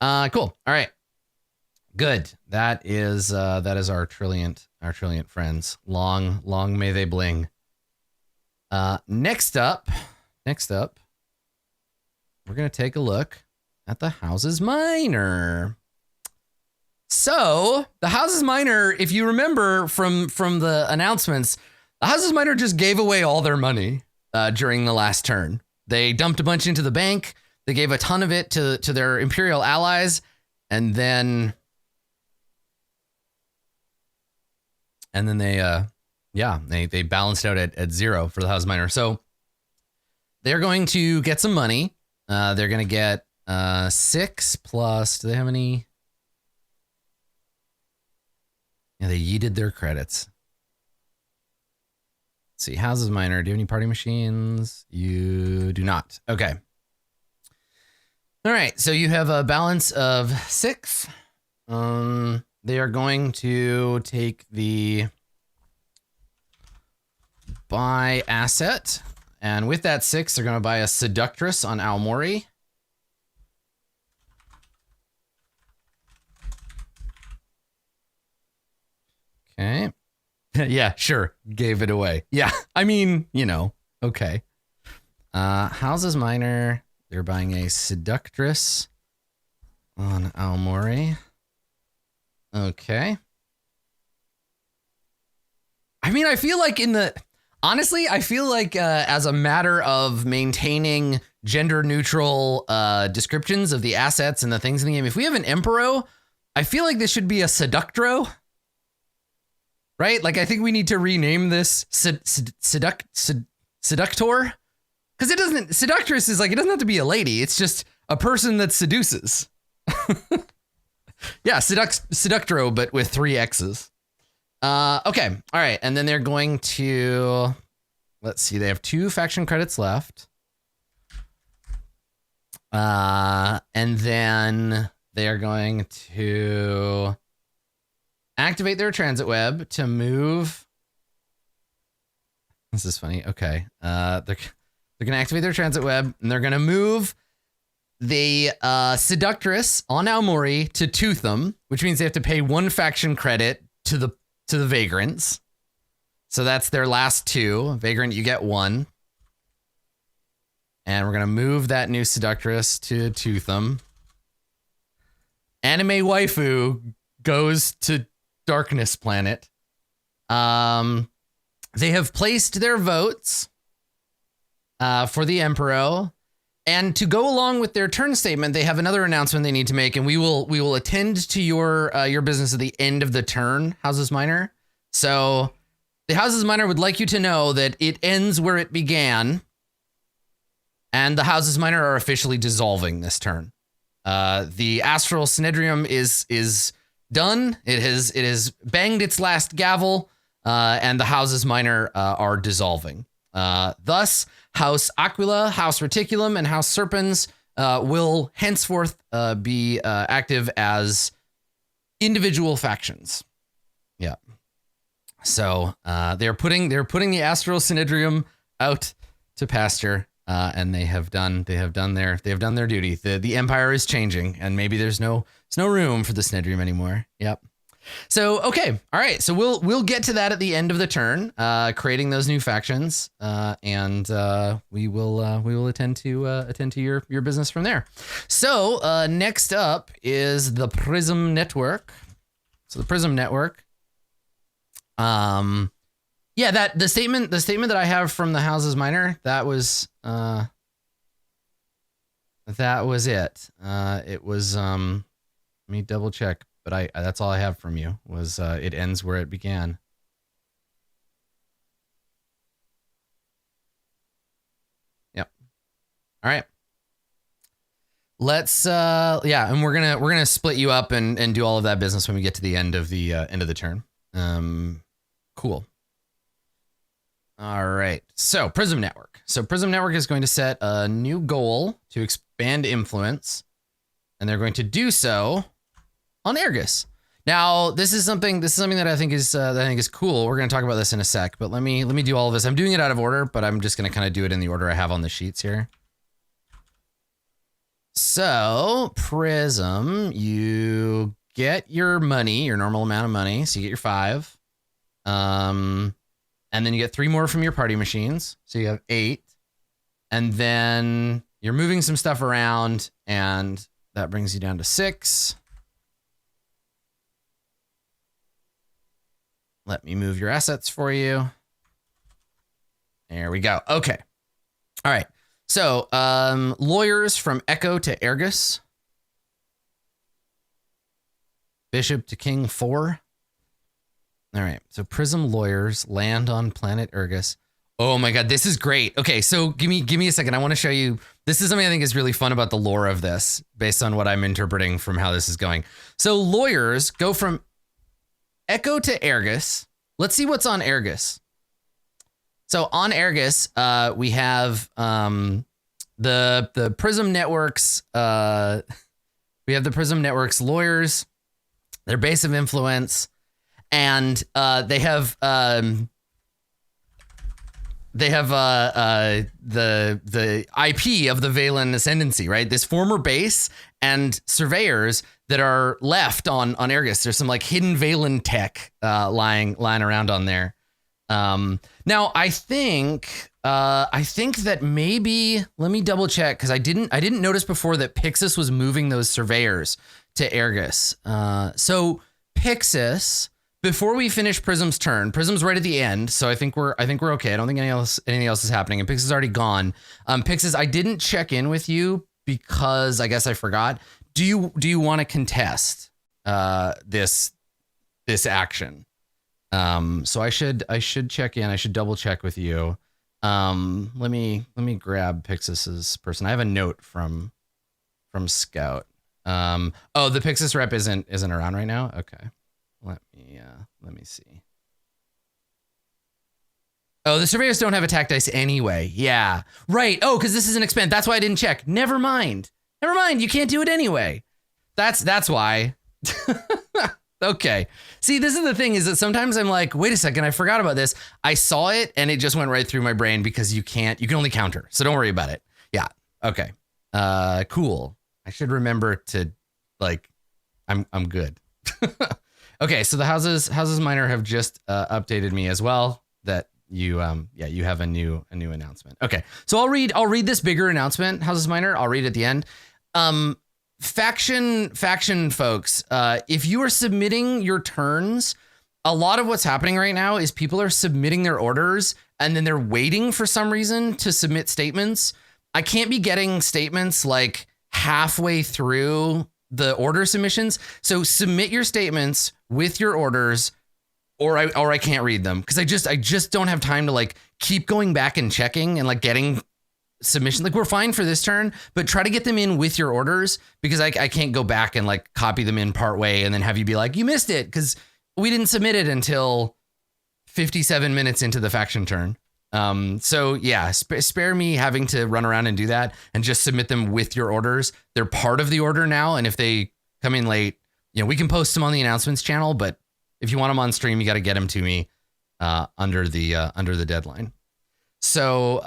Cool. All right. Good. That is our Trilliant friends. Long may they bling. Next up, we're gonna take a look at the Houses Minor. So the Houses Minor, if you remember from the announcements, the Houses Minor just gave away all their money during the last turn. They dumped a bunch into the bank. They gave a ton of it to their Imperial allies, and then they balanced out at 0 for the House Minor. So they're going to get some money. They're going to get 6 plus. Do they have any? Yeah, they yeeted their credits. Let's see, Houses Minor. Do you have any party machines? You do not. Okay. All right, so you have a balance of 6. They are going to take the buy asset, and with that 6, they're going to buy a Seductress on Aomori. Okay. Yeah, sure. Gave it away. Yeah, I mean, okay. Houses Minor, they're buying a Seductress on Aomori. Okay. I mean, I feel like honestly, I feel like as a matter of maintaining gender neutral descriptions of the assets and the things in the game, if we have an Emperor, I feel like this should be a Seductro. Right? Like, I think we need to rename this Seductor. Because Seductress is like, it doesn't have to be a lady. It's just a person that seduces. Yeah, Seductro, but with 3 X's. Okay. All right. And then they're going to, let's see, they have 2 faction credits left. And then they are going to activate their transit web to move. This is funny. Okay. They're going to activate their transit web and they're going to move the Seductress on Aomori to Tootham, which means they have to pay 1 faction credit to the Vagrants. So that's their last 2. Vagrant, you get 1. And we're going to move that new Seductress to Tootham. Anime waifu goes to Darkness Planet. They have placed their votes for the Emperor. And to go along with their turn statement, they have another announcement they need to make, and we will attend to your business at the end of the turn, Houses Minor. So the Houses Minor would like you to know that it ends where it began, and the Houses Minor are officially dissolving this turn. The Astral Synedrium is done. It has banged its last gavel, and the Houses Minor are dissolving. Thus, House Aquila, House Reticulum, and House Serpens will henceforth be active as individual factions. Yeah. So they're putting the Astral Synedrium out to pasture, and they have done their duty. The Empire is changing, and maybe there's no room for the Synedrium anymore. Yep. So, okay. All right. So we'll get to that at the end of the turn, creating those new factions. And we will attend to your business from there. So, next up is the Prism Network. So the Prism Network. Yeah, that the statement that I have from the Houses Minor, that was it. It was, let me double check. But that's all I have from you was it ends where it began. Yep. All right. Let's yeah, and we're gonna split you up and do all of that business when we get to the end of the turn. Cool. All right. So Prism Network. So Prism Network is going to set a new goal to expand influence, and they're going to do so on Ergus. Now, this is something that I think is cool. We're going to talk about this in a sec, but let me do all of this. I'm doing it out of order, but I'm just going to kind of do it in the order I have on the sheets here. So, Prism, you get your money, your normal amount of money. So you get your 5. And then you get 3 more from your party machines. So you have 8. And then you're moving some stuff around, and that brings you down to 6. Let me move your assets for you. There we go. Okay. All right. So, lawyers from Echo to Ergus. Bishop to King 4. All right. So Prism lawyers land on planet Ergus. Oh my God, this is great. Okay, so give me a second. I want to show you. This is something I think is really fun about the lore of this, based on what I'm interpreting from how this is going. So lawyers go from Echo to Ergus. Let's see what's on Ergus. So on Ergus, we have the Prism Networks. We have the Prism Networks lawyers, their base of influence, and they have the IP of the Valen Ascendancy, right? This former base and surveyors that are left on Ergus. There's some like hidden Valen tech lying around on there. Now I think that maybe, let me double check, because I didn't notice before that Pixis was moving those surveyors to Ergus. So Pixis before we finish Prism's turn, Prism's right at the end, so I think we're okay. I don't think anything else is happening, and Pix is already gone. Pixis, I didn't check in with you because I guess I forgot. Do you want to contest this action? So I should check in. I should double check with you. Let me grab Pixis's person. I have a note from Scout. Oh, the Pixis rep isn't around right now. Okay. Let me see. Oh, the surveyors don't have attack dice anyway. Yeah. Right. Oh, because this is an expend. That's why I didn't check. Never mind. You can't do it anyway. That's why. Okay. See, this is the thing, is that sometimes I'm like, wait a second, I forgot about this. I saw it and it just went right through my brain because you can only counter. So don't worry about it. Yeah. Okay. Cool. I should remember to I'm good. Okay. So the houses minor have just updated me as well that you have a new announcement. Okay. So I'll read this bigger announcement, houses minor. I'll read at the end. Faction folks, if you are submitting your turns, a lot of what's happening right now is people are submitting their orders and then they're waiting for some reason to submit statements. I can't be getting statements like halfway through the order submissions. So submit your statements with your orders or I can't read them because I just don't have time to like keep going back and checking and like getting submission. Like we're fine for this turn, but try to get them in with your orders because I can't go back and like copy them in part way and then have you be like, you missed it because we didn't submit it until 57 minutes into the faction turn. So yeah, spare me having to run around and do that and just submit them with your orders. They're part of the order now. And if they come in late, we can post them on the announcements channel, but if you want them on stream, you got to get them to me, under the deadline. So,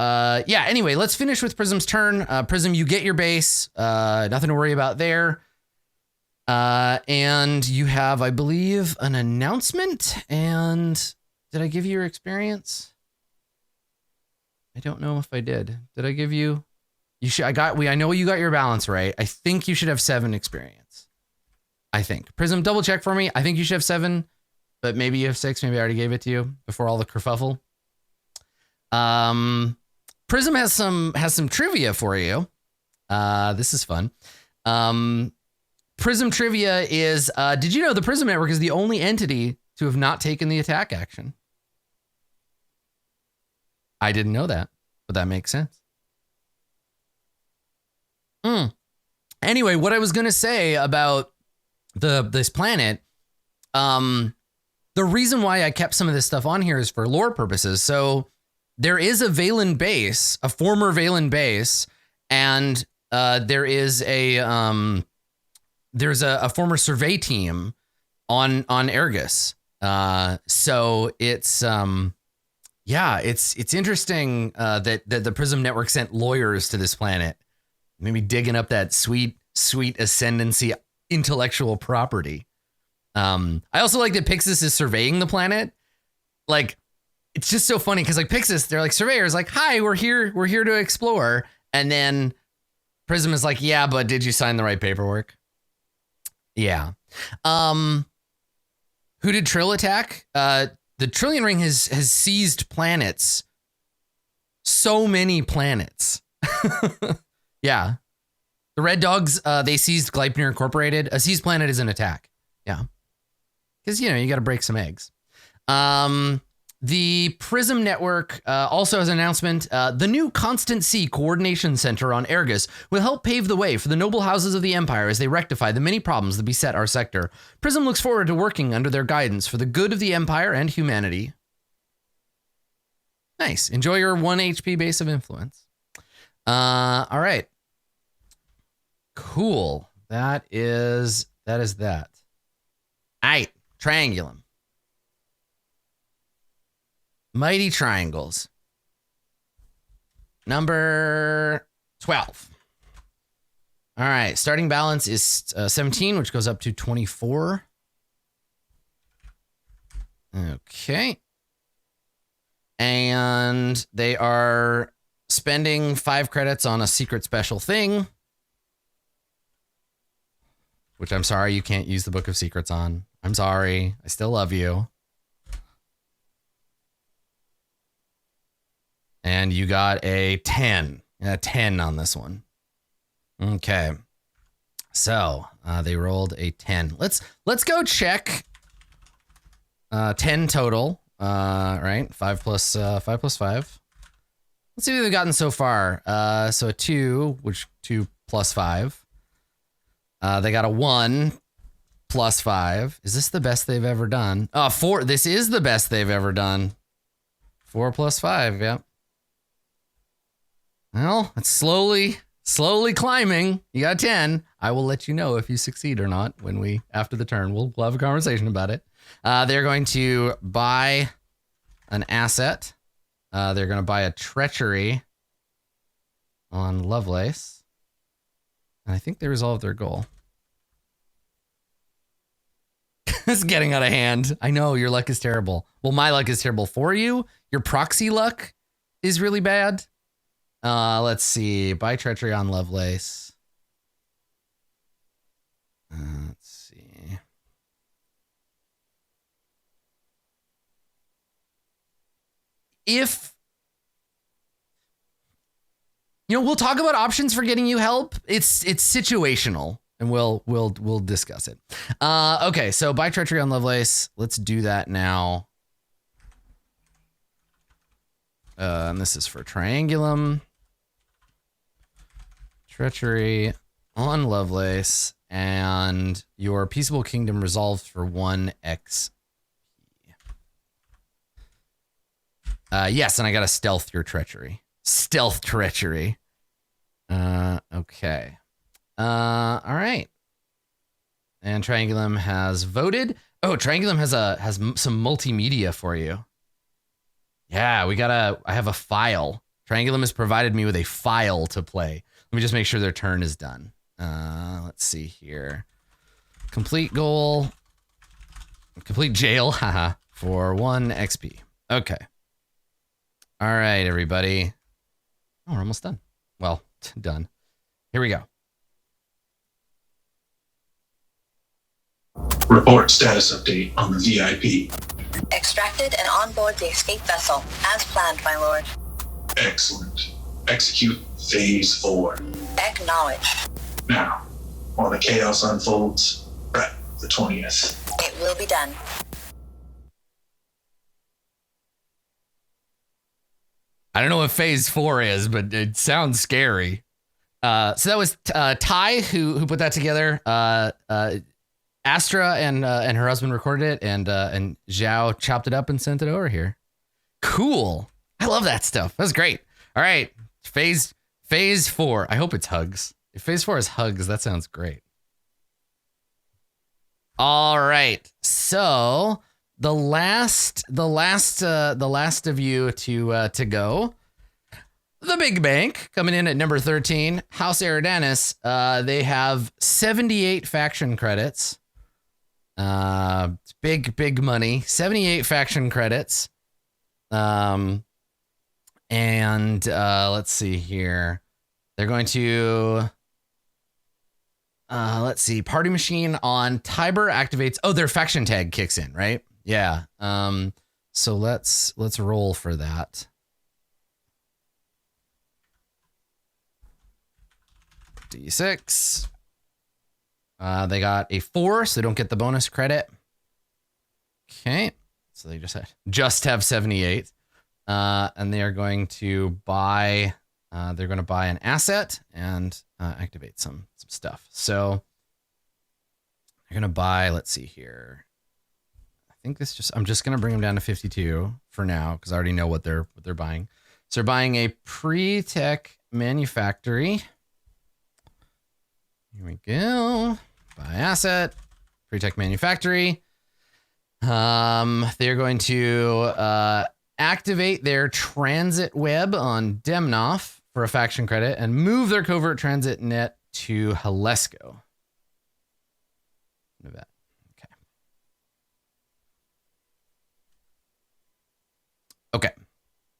yeah, anyway, let's finish with Prism's turn. Prism, you get your base, nothing to worry about there. And you have, I believe, an announcement. And did I give you your experience? I don't know if I did. Did I give you? I know you got your balance right. I think you should have 7 experience. I think. Prism, double check for me. I think you should have 7, but maybe you have 6. Maybe I already gave it to you before all the kerfuffle. Prism has some trivia for you. This is fun. Prism trivia is, did you know the Prism Network is the only entity to have not taken the attack action? I didn't know that, but that makes sense. Anyway, what I was going to say about this planet, the reason why I kept some of this stuff on here is for lore purposes. So there is a Valen base, a former Valen base, and there is there's a former survey team on Ergus. So it's it's interesting that the Prism Network sent lawyers to this planet, maybe digging up that sweet ascendancy intellectual property. I also like that Pixis is surveying the planet. Like, it's just so funny because like Pixis, they're like surveyors, like, hi, we're here to explore. And then Prism is like, yeah, but did you sign the right paperwork? Yeah. Who did Trill attack? The Trillion Ring has seized planets. So many planets. Yeah. The Red Dogs, they seized Gleipnir Incorporated. A seized planet is an attack. Yeah. Because, you got to break some eggs. The Prism Network also has an announcement. The new Constant Sea Coordination Center on Ergus will help pave the way for the noble houses of the Empire as they rectify the many problems that beset our sector. Prism looks forward to working under their guidance for the good of the Empire and humanity. Nice. Enjoy your 1 HP base of influence. All right. Cool. That is that. All right. Triangulum. Mighty Triangles. Number 12. All right. Starting balance is 17, which goes up to 24. Okay. And they are spending 5 credits on a secret special thing, which I'm sorry you can't use the Book of Secrets on. I'm sorry. I still love you. And you got a 10. A 10 on this one. Okay. So they rolled a 10. Let's go check 10 total. Right? 5 plus 5. Let's see what they've gotten so far. So a 2, which 2 plus 5. They got a 1 plus 5. Is this the best they've ever done? 4. This is the best they've ever done. 4 plus 5. Yep. Well, it's slowly climbing. You got 10. I will let you know if you succeed or not when after the turn. We'll have a conversation about it. They're going to buy an asset. They're going to buy a treachery on Lovelace. And I think they resolved their goal. It's getting out of hand. I know your luck is terrible. Well, my luck is terrible for you. Your proxy luck is really bad. Let's see. Buy treachery on Lovelace. Let's see. If we'll talk about options for getting you help. It's situational, and we'll discuss it. Okay, so buy treachery on Lovelace. Let's do that now. And this is for Triangulum. Treachery on Lovelace, and your Peaceable Kingdom resolved for 1 XP. Yes, and I got to stealth your treachery. Stealth treachery. Okay. All right. And Triangulum has voted. Oh, Triangulum has some multimedia for you. Yeah, I have a file. Triangulum has provided me with a file to play. Let me just make sure their turn is done. Let's see here. Complete goal. Complete jail, haha, for 1 XP. Okay. All right, everybody. Oh, we're almost done. Well, done. Here we go. Report status update on the VIP. Extracted and on board the escape vessel, as planned, my lord. Excellent. Execute phase 4. Acknowledged. Now, while the chaos unfolds, prep the 20th. It will be done. I don't know what phase 4 is, but it sounds scary. So that was Ty who put that together. Astra and her husband recorded it, and Zhao chopped it up and sent it over here. Cool. I love that stuff. That's great. All right, phase 4. I hope it's hugs. If phase 4 is hugs, that sounds great. All right, so the last of you to go. The big bank coming in at number 13, House Eridanus. They have 78 faction credits. Big money. 78 faction credits. And let's see here. They're going to let's see. Party machine on Tiber activates. Oh, their faction tag kicks in, right? Yeah. So let's roll for that. D6. They got a 4, so they don't get the bonus credit. Okay, so they just have 78, and they are going to buy. They're going to buy an asset and activate some stuff. So they're going to buy. Let's see here. I think I'm just going to bring them down to 52 for now because I already know what they're buying. So they're buying a pre-tech manufactory. Here we go. Buy asset, pre-tech manufactory. They're going to activate their transit web on Demnoff for a faction credit and move their covert transit net to Halesko. Okay. Okay.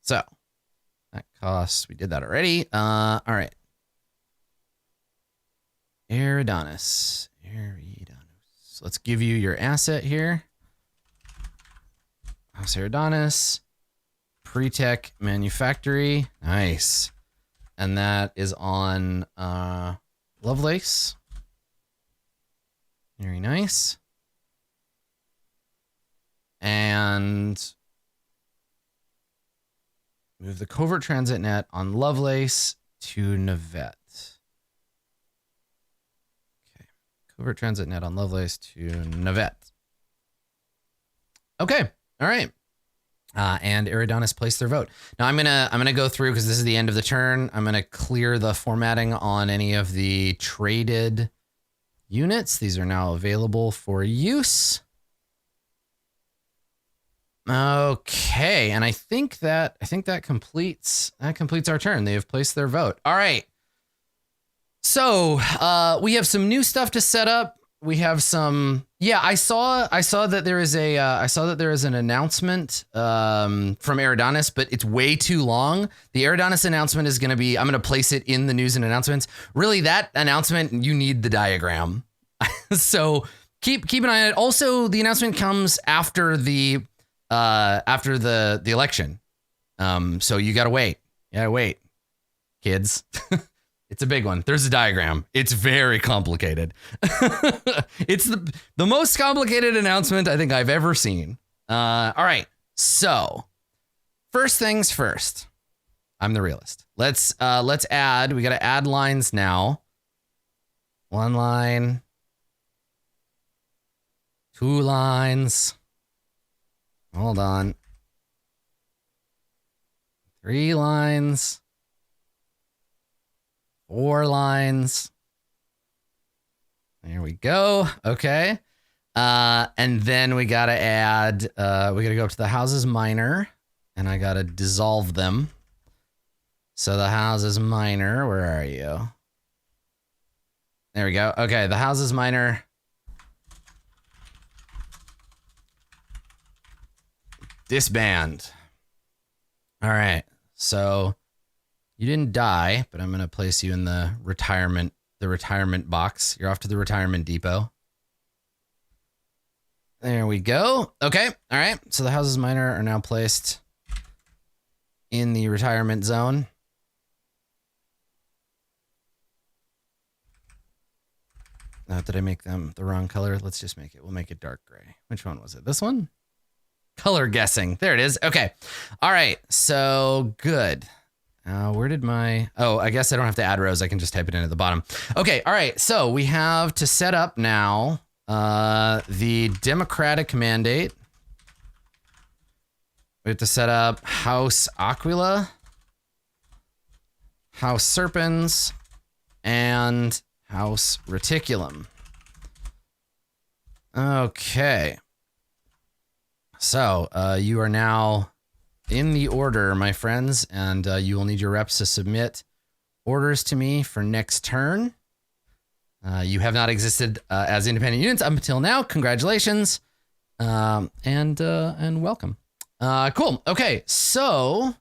So that costs, we did that already. All right. Eridanus. So let's give you your asset here. House Eridanis. Pre-tech manufactory. Nice. And that is on Lovelace. Very nice. And move the covert transit net on Lovelace to Navette. Okay. Covert transit net on Lovelace to Navette. Okay. All right. And Eridanis placed their vote. Now I'm gonna go through, because this is the end of the turn. I'm gonna clear the formatting on any of the traded units. These are now available for use. Okay, and I think that completes our turn. They have placed their vote. All right. So we have some new stuff to set up. We have some. Yeah, I saw that there is an announcement from Eridanis, but it's way too long. The Eridanis announcement is going to be. I'm going to place it in the news and announcements. Really, that announcement, you need the diagram. So keep an eye on it. Also, the announcement comes after the election. So you gotta wait. Kids. It's a big one. There's a diagram. It's very complicated. It's the most complicated announcement I think I've ever seen. All right. So first things first. I'm the realist. Let's add. We gotta add lines now. 1 line. 2 lines. Hold on. 3 lines. 4 lines. There we go. Okay. And then we gotta add, we gotta go up to the houses minor, and I gotta dissolve them. So the houses minor, where are you? There we go. Okay, the houses minor. Disband. All right. So you didn't die, but I'm going to place you in the retirement box. You're off to the retirement depot. There we go. Okay. All right. So the houses minor are now placed in the retirement zone. Now, did I make them the wrong color? Let's just we'll make it dark gray. Which one was it? This one? Color guessing. There it is. Okay. All right. So good. Where did I guess I don't have to add rows. I can just type it in at the bottom. Okay. All right. So we have to set up now the Democratic mandate. We have to set up House Aquila, House Serpens, and House Reticulum. Okay. So you are now in the order, my friends, and you will need your reps to submit orders to me for next turn. You have not existed as independent units up until now. Congratulations, and welcome. Cool. Okay, so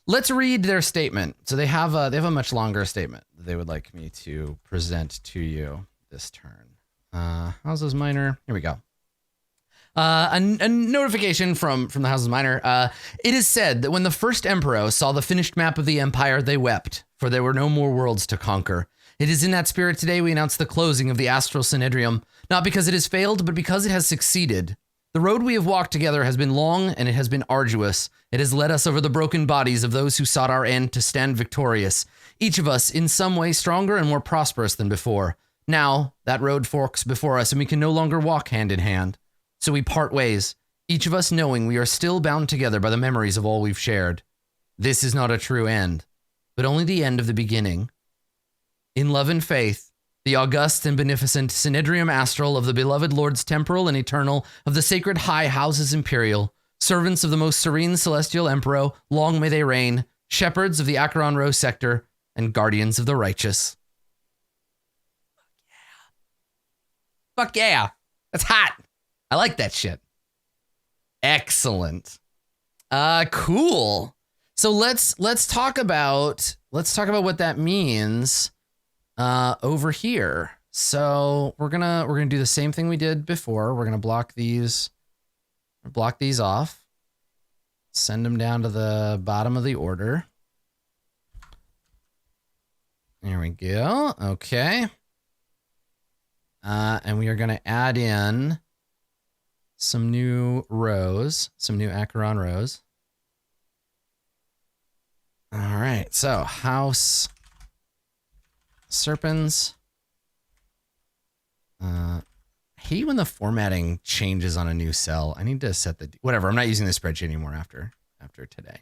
let's read their statement. So they have a much longer statement that they would like me to present to you this turn. Houses minor. Here we go. A notification from the Houses Minor. It is said that when the first Emperor saw the finished map of the Empire, they wept, for there were no more worlds to conquer. It is in that spirit today we announce the closing of the Astral Synedrium, not because it has failed, but because it has succeeded. The road we have walked together has been long and it has been arduous. It has led us over the broken bodies of those who sought our end to stand victorious, each of us in some way stronger and more prosperous than before. Now, that road forks before us and we can no longer walk hand in hand. So we part ways, each of us knowing we are still bound together by the memories of all we've shared. This is not a true end, but only the end of the beginning. In love and faith, the august and beneficent Synedrium Astral of the beloved Lords Temporal and Eternal of the sacred high houses Imperial, servants of the most serene celestial Emperor, long may they reign, shepherds of the Acheron Row sector, and guardians of the righteous. Fuck yeah. That's hot. I like that shit. Excellent. Cool. So let's talk about what that means over here. So we're gonna do the same thing we did before. We're gonna block these off. Send them down to the bottom of the order. There we go. Okay. And we are gonna add in some new rows, some new Acheron rows. All right, so House Serpens. I hate when the formatting changes on a new cell. I need to set the, whatever, I'm not using the spreadsheet anymore after today.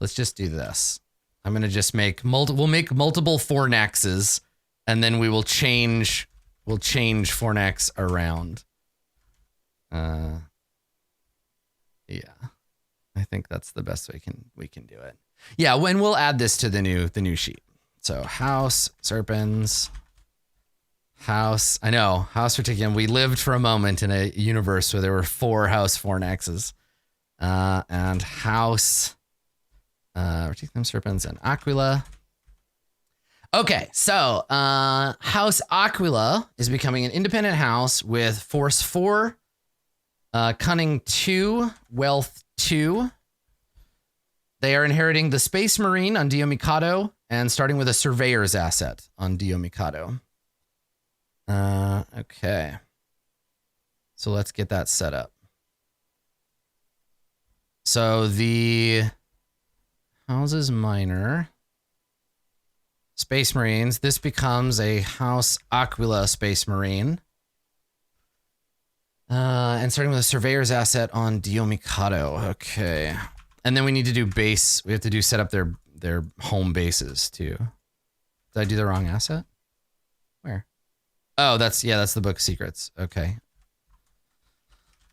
Let's just do this. I'm gonna just make we'll make multiple fornaxes, and then we'll change fornax around. Yeah, I think that's the best way we can do it. Yeah, when we'll add this to the new sheet. So House Serpens, House. I know House Reticulum. We lived for a moment in a universe where there were 4 House Fornaxes, and House Reticulum Serpens and Aquila. Okay, so House Aquila is becoming an independent house with Force 4, Cunning 2, Wealth 2. They are inheriting the Space Marine on Dio Mikado and starting with a Surveyor's asset on Dio Mikado. Okay. So let's get that set up. So the Houses Minor, Space Marines, this becomes a House Aquila Space Marine. And starting with a Surveyor's asset on Dio Mikado. Okay. And then we need to do base. We have to set up their home bases too. Did I do the wrong asset? Where? Oh, that's the Book of Secrets. Okay.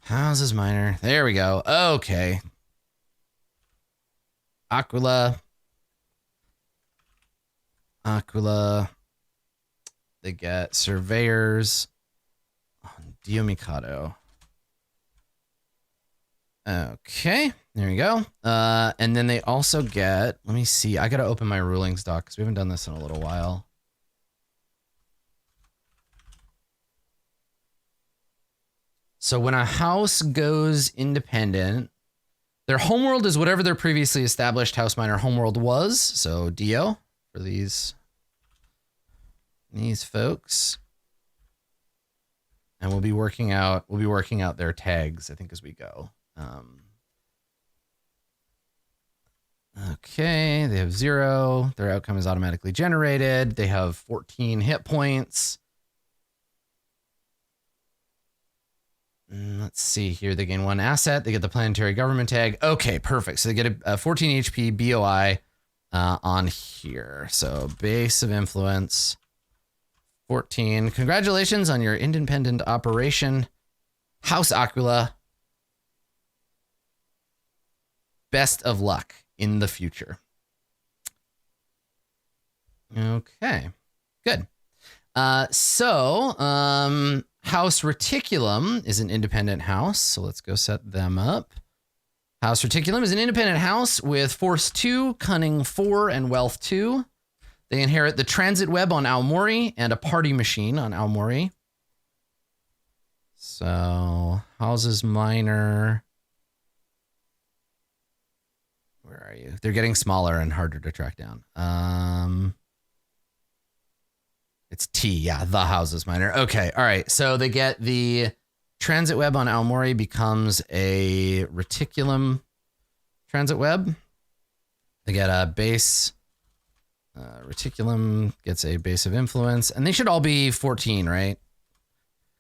Houses Minor. There we go. Okay. Aquila. They get Surveyors on Dio Mikado. Okay, there we go. And then they also get, let me see, I gotta open my rulings doc because we haven't done this in a little while. So when a house goes independent, their homeworld is whatever their previously established House Minor homeworld was. So Dio for these folks. And we'll be working out their tags, I think, as we go. Okay, they have 0. Their outcome is automatically generated. They have 14 hit points. Let's see here. They gain 1 asset. They get the planetary government tag. Okay, perfect. So they get a 14 HP BOI on here. So base of influence, 14. Congratulations on your independent operation, House Aquila. Best of luck in the future. Okay, good. House Reticulum is an independent house, so let's go set them up. House Reticulum is an independent house with Force 2, Cunning 4, and Wealth 2. They inherit the Transit Web on Aomori and a Party Machine on Aomori. So, Houses Minor. Where are you? They're getting smaller and harder to track down. It's T, yeah, the Houses Minor. Okay, all right. So they get the Transit Web on Aomori becomes a Reticulum Transit Web. They get a base. Reticulum gets a base of influence, and they should all be 14, right?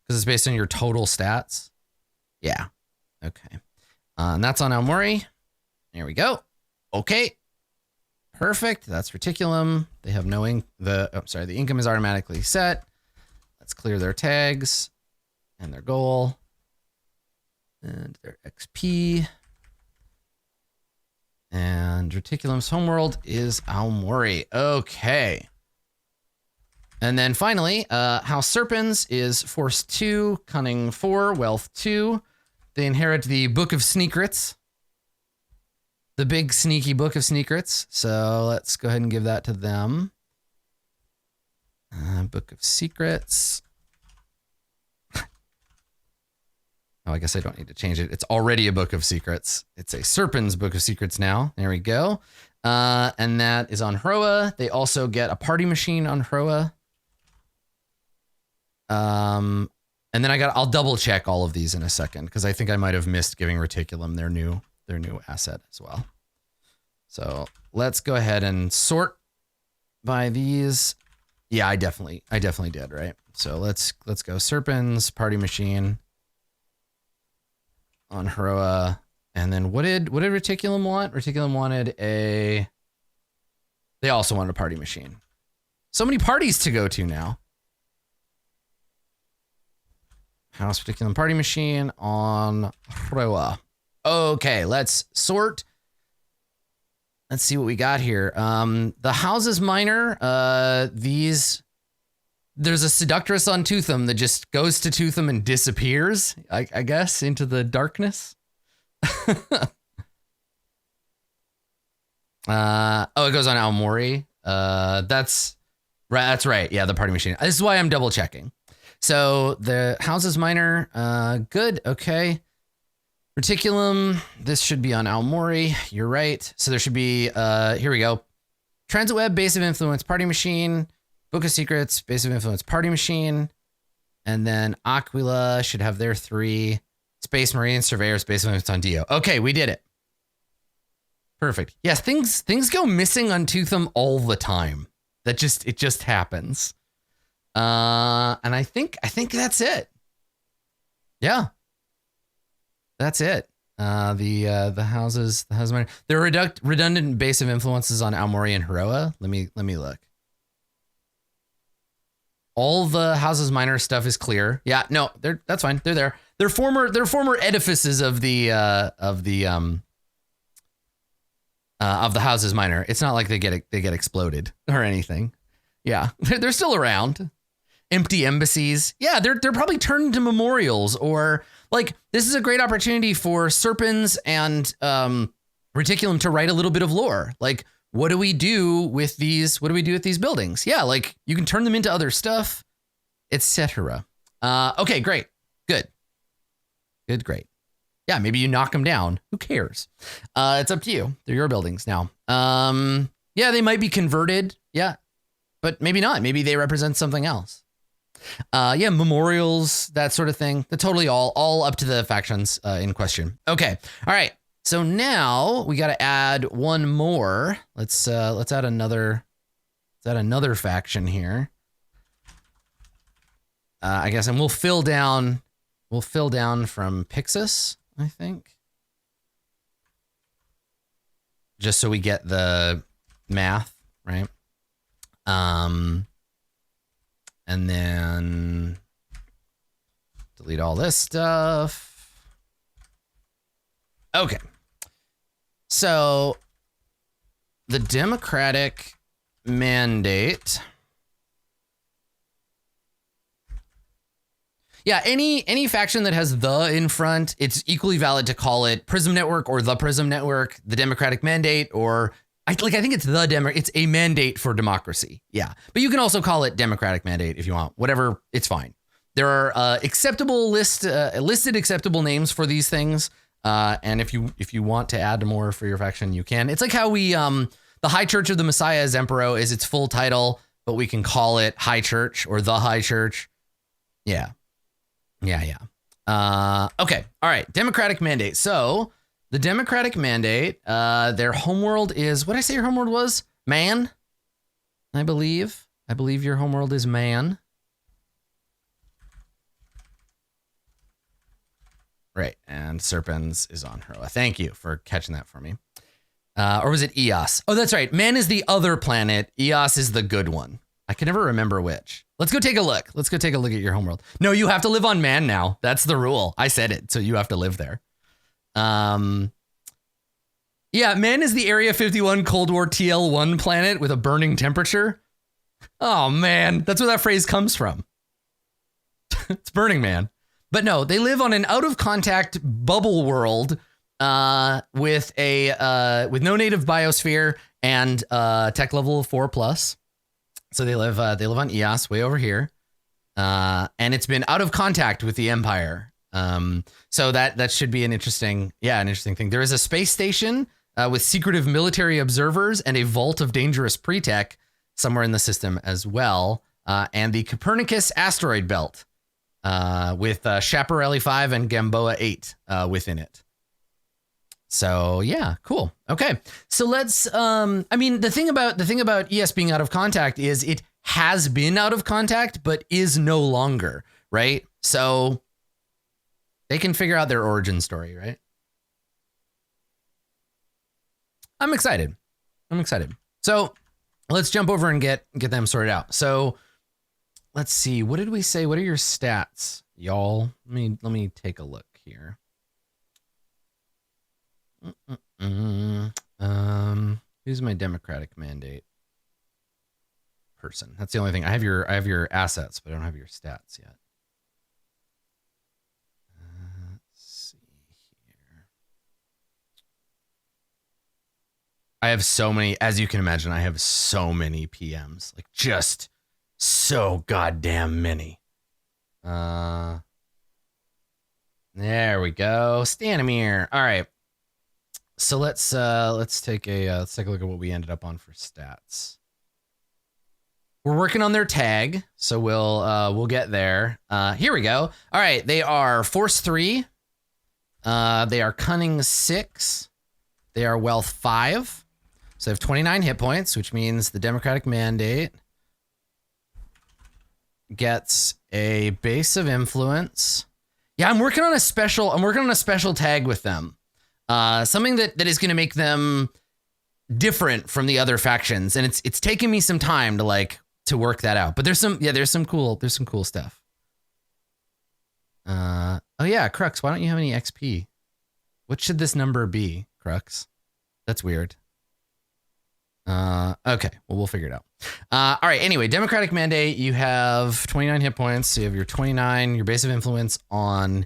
Because it's based on your total stats. Yeah. Okay. And that's on Aomori. There we go. Okay. Perfect. That's Reticulum. They have no the income is automatically set. Let's clear their tags and their goal and their XP. And Reticulum's homeworld is Aomori. Okay. And then finally, House Serpens is Force 2, Cunning 4, Wealth 2. They inherit the Book of Secrets. The big sneaky Book of Secrets. So let's go ahead and give that to them. Book of Secrets. Oh, I guess I don't need to change it. It's already a Book of Secrets. It's a Serpens Book of Secrets now. There we go. And that is on Hroa. They also get a party machine on Hroa. And then I'll double check all of these in a second because I think I might have missed giving Reticulum their new asset as well. So let's go ahead and sort by these. Yeah, I definitely did, right? So let's go Serpens, party machine on Hroa. And then what did Reticulum want? Reticulum wanted they also wanted a party machine. So many parties to go to now. House Reticulum party machine on Hroa. Okay, let's sort. Let's see what we got here. The Houses Minor, there's a Seductress on Tootham that just goes to Tootham and disappears, I guess, into the darkness. It goes on Aomori. That's right. Yeah, the party machine. This is why I'm double checking. So the Houses Minor, good. Okay. Reticulum, this should be on Aomori. You're right. So there should be, here we go. Transit Web, Base of Influence, Party Machine, Book of Secrets, Base of Influence, Party Machine. And then Aquila should have their 3. Space Marine, Surveyor, Space of Influence on Dio. Okay, we did it. Perfect. Yes, things go missing on Tootham all the time. It just happens. And I think that's it. Yeah. That's it. The houses minor. There are redundant base of influences on Aomori and Hroa. Let me look. All the Houses Minor stuff is clear. Yeah, no, that's fine. They're there. They're former edifices of the Houses Minor. It's not like they get exploded or anything. Yeah, they're still around. Empty embassies. Yeah, they're probably turned into memorials, or like this is a great opportunity for Serpens and Reticulum to write a little bit of lore. Like, what do we do with these? What do we do with these buildings? Yeah, like you can turn them into other stuff, etc. Okay, great, good, great. Yeah, maybe you knock them down. Who cares? It's up to you. They're your buildings now. Yeah, they might be converted. Yeah, but maybe not. Maybe they represent something else. Yeah, memorials, that sort of thing. They're totally all up to the factions in question. Okay, all right. So now we got to add one more. Let's add another. Let's add another faction here. I guess, and we'll fill down from Pixis, I think, just so we get the math right. And then delete all this stuff. Okay. So the Democratic mandate. Yeah, any faction that has the in front, it's equally valid to call it Prism Network or the Prism Network, the Democratic mandate, or I think it's it's a mandate for democracy. Yeah. But you can also call it Democratic mandate if you want, whatever. It's fine. There are acceptable listed acceptable names for these things. And if you want to add more for your faction, you can. It's like how we, the High Church of the Messiah as Emperor is its full title, but we can call it High Church or the High Church. Yeah. Okay. All right. Democratic mandate. So the Democratic mandate, their homeworld is, what did I say your homeworld was? Man, I believe your homeworld is Man. Right, and Serpens is on Hroa. Thank you for catching that for me. Or was it Eos? Oh, that's right. Man is the other planet. Eos is the good one. I can never remember which. Let's go take a look. Let's go take a look at your homeworld. No, you have to live on Man now. That's the rule. I said it, so you have to live there. Yeah, Man is the Area 51 Cold War TL1 planet with a burning temperature. Oh, man. That's where that phrase comes from. It's Burning Man. But no, they live on an out-of-contact bubble world with no native biosphere and tech level of 4+. So they live on Eos, way over here, and it's been out of contact with the Empire. So that should be an interesting thing. There is a space station with secretive military observers and a vault of dangerous pre-tech somewhere in the system as well, and the Copernicus asteroid belt with Schiaparelli 5 and Gamboa 8 within it. So yeah, cool. Okay, so let's. I mean, the thing about ES being out of contact is it has been out of contact, but is no longer, right? So they can figure out their origin story, right? I'm excited. So let's jump over and get them sorted out. So let's see. What did we say? What are your stats, y'all? Let me take a look here. Who's my Democratic mandate person? That's the only thing. I have your assets, but I don't have your stats yet. Let's see here. I have so many, as you can imagine, I have so many PMs, like just so goddamn many. There we go. Stanimir. All right. So let's take a look at what we ended up on for stats. We're working on their tag, so we'll get there. Here we go. All right, they are Force 3. They are Cunning 6. They are Wealth 5. So they have 29 hit points, which means the Democratic mandate gets a base of influence. Yeah, I'm working on a special tag with them. Something that is going to make them different from the other factions, and it's taken me some time to work that out. But there's some cool stuff. Oh yeah, Crux, why don't you have any XP? What should this number be, Crux? That's weird. Okay, well, we'll figure it out. All right, anyway, Democratic mandate, you have 29 hit points, so you have your 29, your base of influence on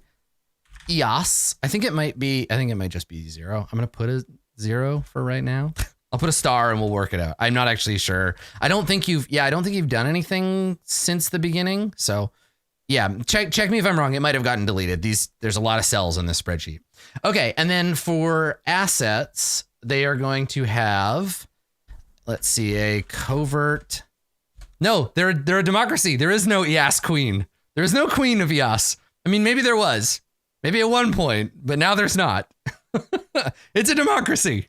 EOS. I think it might just be 0. I'm going to put a 0 for right now. I'll put a star and we'll work it out. I'm not actually sure. I don't think you've done anything since the beginning. So yeah, check me if I'm wrong. It might have gotten deleted. There's a lot of cells in this spreadsheet. Okay. And then for assets, they are going to have, let's see, a covert. No, they're a democracy. There is no EOS queen. There is no queen of EOS. I mean, maybe there was. Maybe at one point, but now there's not. It's a democracy.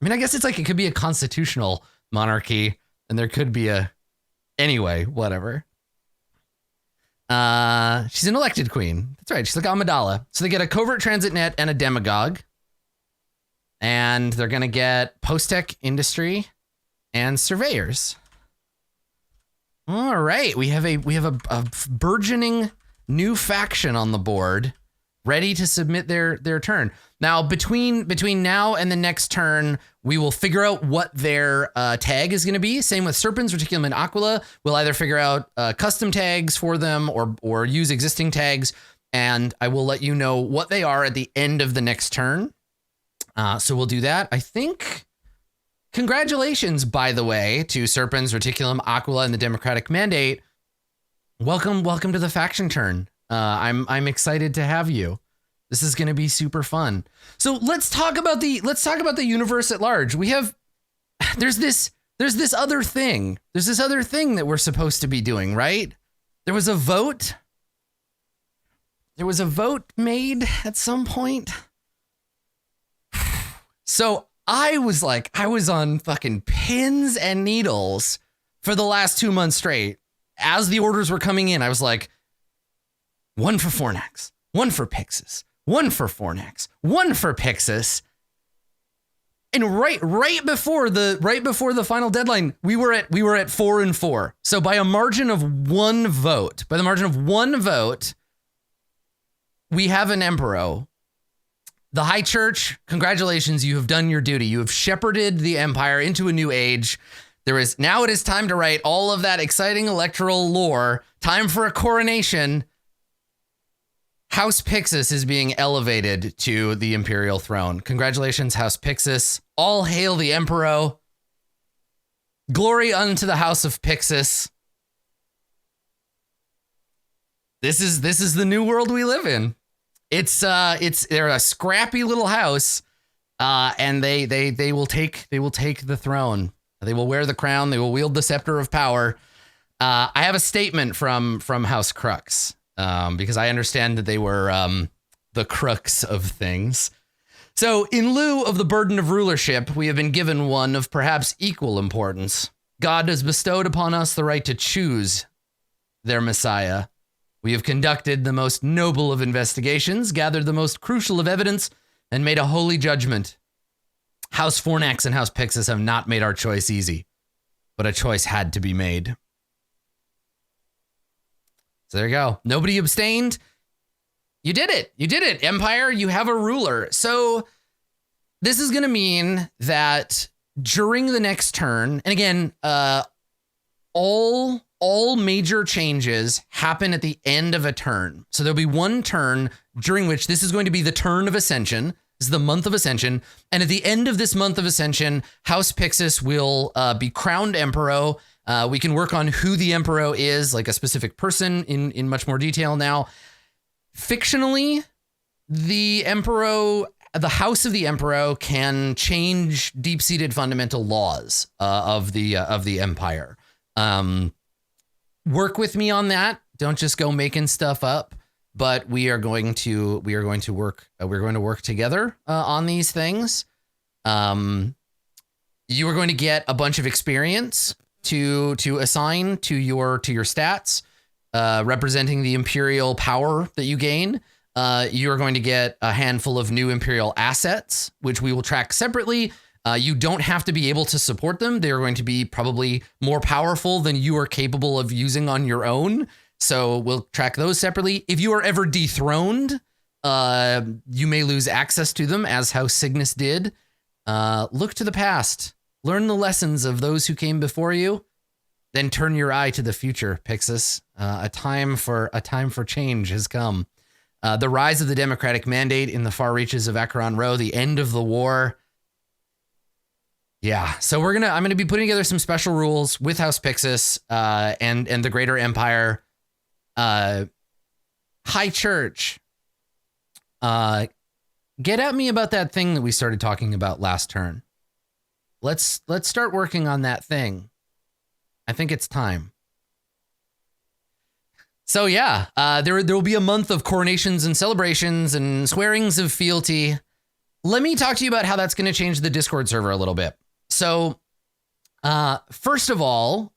I mean, I guess it could be a constitutional monarchy, and there could be anyway, whatever. She's an elected queen. That's right. She's like Amidala. So they get a covert transit net and a demagogue. And they're going to get post-tech industry and surveyors. All right. We have a burgeoning new faction on the board, ready to submit their turn. Now, between now and the next turn, we will figure out what their tag is going to be. Same with Serpens, Reticulum, and Aquila. We'll either figure out custom tags for them or use existing tags, and I will let you know what they are at the end of the next turn. So we'll do that. I think, congratulations, by the way, to Serpens, Reticulum, Aquila, and the Democratic Mandate. Welcome to the faction turn. I'm excited to have you. This is going to be super fun. So let's talk about the universe at large. There's this other thing. There's this other thing that we're supposed to be doing, right? There was a vote. There was a vote made at some point. So I was on fucking pins and needles for the last 2 months straight. As the orders were coming in, I was like, 1 for Fornax, 1 for Pixis, 1 for Fornax, 1 for Pixis. And right before the final deadline, we were at 4 and 4. So by a margin of 1 vote, we have an emperor. The High Church, congratulations, you have done your duty. You have shepherded the empire into a new age. Now it is time to write all of that exciting electoral lore. Time for a coronation. House Pixis is being elevated to the imperial throne. Congratulations, House Pixis. All hail the emperor. Glory unto the house of Pixis. This is the new world we live in. They're a scrappy little house, and they will take the throne. They will wear the crown. They will wield the scepter of power. I have a statement from House Crux, because I understand that they were the crux of things. So, in lieu of the burden of rulership, we have been given one of perhaps equal importance. God has bestowed upon us the right to choose their Messiah. We have conducted the most noble of investigations, gathered the most crucial of evidence, and made a holy judgment. House Fornax and House Pixis have not made our choice easy, but a choice had to be made. So there you go. Nobody abstained. You did it. You did it. Empire, you have a ruler. So this is going to mean that during the next turn, and again, all major changes happen at the end of a turn. So there'll be one turn during which this is going to be the turn of Ascension. This is the month of Ascension. And at the end of this month of Ascension, House Pixis will be crowned Emperor. We can work on who the Emperor is, like a specific person in much more detail now. Fictionally, the House of the Emperor can change deep-seated fundamental laws of the Empire. Work with me on that. Don't just go making stuff up. But we are going to work together on these things. You are going to get a bunch of experience to assign to your stats, representing the Imperial power that you gain. You are going to get a handful of new Imperial assets, which we will track separately. You don't have to be able to support them. They're going to be probably more powerful than you are capable of using on your own. So we'll track those separately. If you are ever dethroned, you may lose access to them, as House Cygnus did. Look to the past. Learn the lessons of those who came before you. Then turn your eye to the future, Pixis. A time for change has come. The rise of the democratic mandate in the far reaches of Acheron Row, the end of the war. Yeah, so I'm gonna be putting together some special rules with House Pixis and the Greater Empire. High Church. Get at me about that thing that we started talking about last turn. Let's start working on that thing. I think it's time. So yeah, there will be a month of coronations and celebrations and swearings of fealty. Let me talk to you about how that's going to change the Discord server a little bit. So, first of all,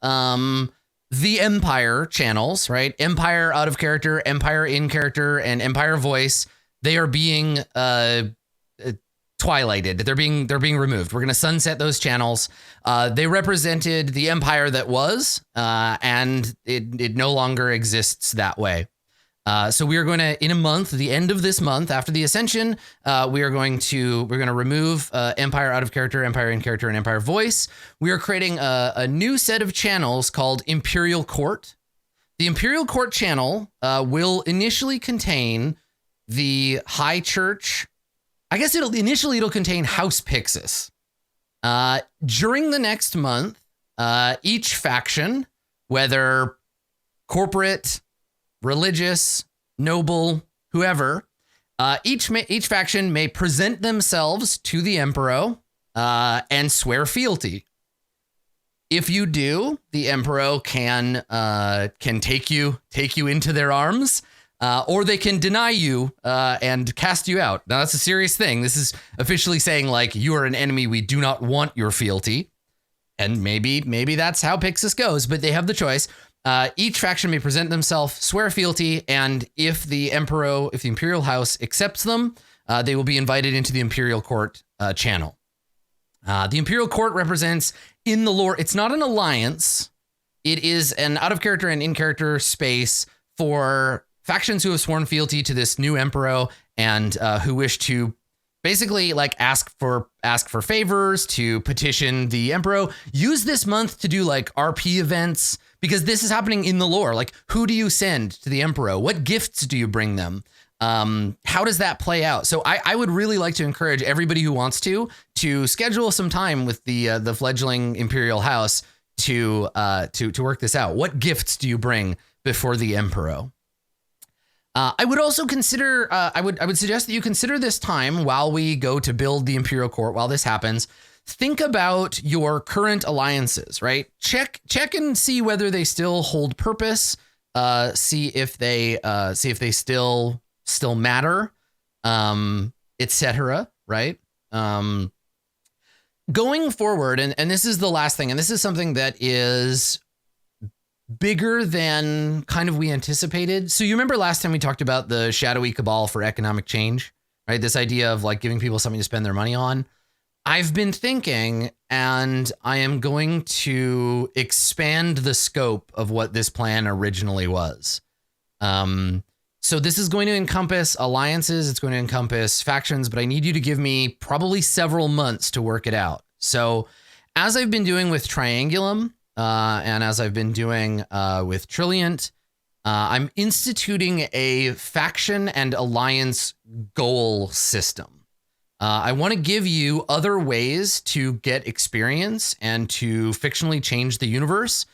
the Empire channels, right? Empire out of character, Empire in character, and Empire voice. They are being twilighted. They're being removed. We're going to sunset those channels. They represented the Empire that was, and it no longer exists that way. So we are going to, in a month, the end of this month, after the Ascension, we're going to remove Empire out of character, Empire in character, and Empire voice. We are creating a new set of channels called Imperial Court. The Imperial Court channel will initially contain the High Church. I guess it'll contain House Pixis. During the next month, each faction, whether corporate, religious, noble, whoever, each faction may present themselves to the Emperor and swear fealty. If you do, the Emperor can take you into their arms, or they can deny you and cast you out. Now that's a serious thing. This is officially saying, like, you are an enemy. We do not want your fealty. And maybe that's how Pixis goes, but they have the choice. Each faction may present themselves, swear fealty, and if the Imperial House accepts them, they will be invited into the Imperial Court channel. The Imperial Court represents, in the lore, it's not an alliance. It is an out-of-character and in-character space for factions who have sworn fealty to this new Emperor and who wish to basically, like, ask for favors, to petition the Emperor. Use this month to do, like, RP events, because this is happening in the lore. Like, who do you send to the Emperor? What gifts do you bring them? How does that play out? So I would really like to encourage everybody who wants to schedule some time with the fledgling Imperial House to work this out? What gifts do you bring before the Emperor? I would also consider, I would suggest that you consider this time while we go to build the Imperial Court, while this happens, think about your current alliances, right? Check and see whether they still hold purpose. See if they still matter, etc. Right? Going forward, and this is the last thing, and this is something that is bigger than kind of we anticipated. So you remember last time we talked about the shadowy cabal for economic change, right? This idea of like giving people something to spend their money on. I've been thinking, and I am going to expand the scope of what this plan originally was. So this is going to encompass alliances. It's going to encompass factions, but I need you to give me probably several months to work it out. So as I've been doing with Triangulum, and as I've been doing with Trilliant, I'm instituting a faction and alliance goal system. I want to give you other ways to get experience and to fictionally change the universe,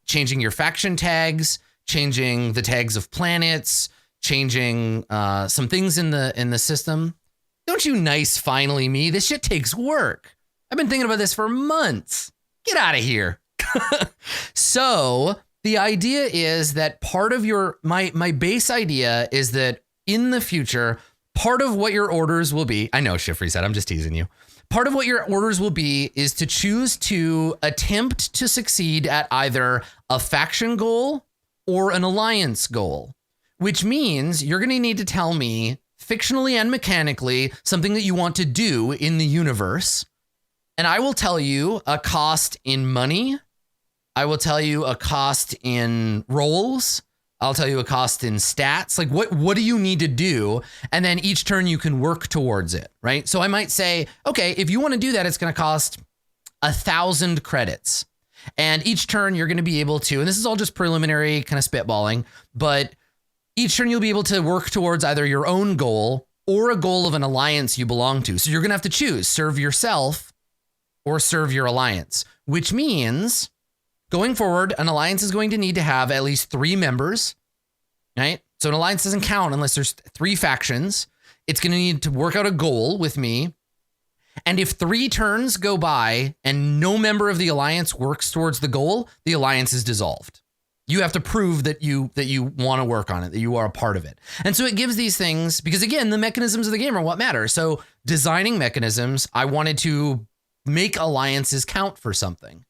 changing your faction tags, changing the tags of planets, changing some things in the system. Don't you nice finally me? This shit takes work. I've been thinking about this for months. Get out of here. So the idea is that part of my base idea is that in the future, part of what your orders will be, I know Shifry said, I'm just teasing you. Part of what your orders will be is to choose to attempt to succeed at either a faction goal or an alliance goal, which means you're going to need to tell me fictionally and mechanically something that you want to do in the universe. And I will tell you a cost in money. I will tell you a cost in rolls. I'll tell you a cost in stats. Like what do you need to do? And then each turn you can work towards it, right? So I might say, okay, if you want to do that, it's going to cost 1,000 credits. And each turn you're going to be able to, and this is all just preliminary kind of spitballing, but each turn you'll be able to work towards either your own goal or a goal of an alliance you belong to. So you're going to have to choose, serve yourself or serve your alliance, which means going forward, an alliance is going to need to have at least 3 members, right? So an alliance doesn't count unless there's 3 factions. It's going to need to work out a goal with me. And if 3 turns go by and no member of the alliance works towards the goal, the alliance is dissolved. You have to prove that you want to work on it, that you are a part of it. And so it gives these things, because again, the mechanisms of the game are what matter. So designing mechanisms, I wanted to make alliances count for something.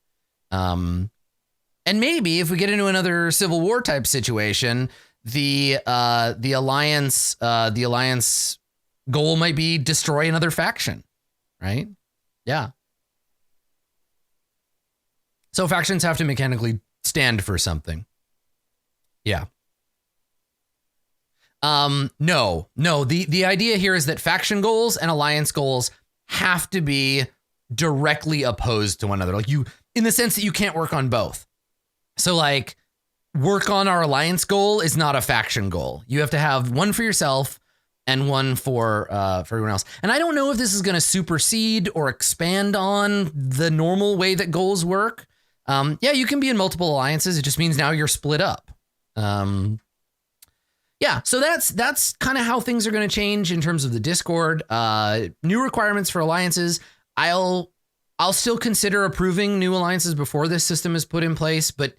And maybe if we get into another Civil War type situation, the alliance goal might be destroy another faction, right? Yeah. So factions have to mechanically stand for something. Yeah. No. The idea here is that faction goals and alliance goals have to be directly opposed to one another. Like in the sense that you can't work on both. So like work on our alliance goal is not a faction goal. You have to have one for yourself and one for everyone else. And I don't know if this is going to supersede or expand on the normal way that goals work. Yeah, you can be in multiple alliances. It just means now you're split up. Yeah, so that's kind of how things are going to change in terms of the Discord. New requirements for alliances. I'll still consider approving new alliances before this system is put in place, but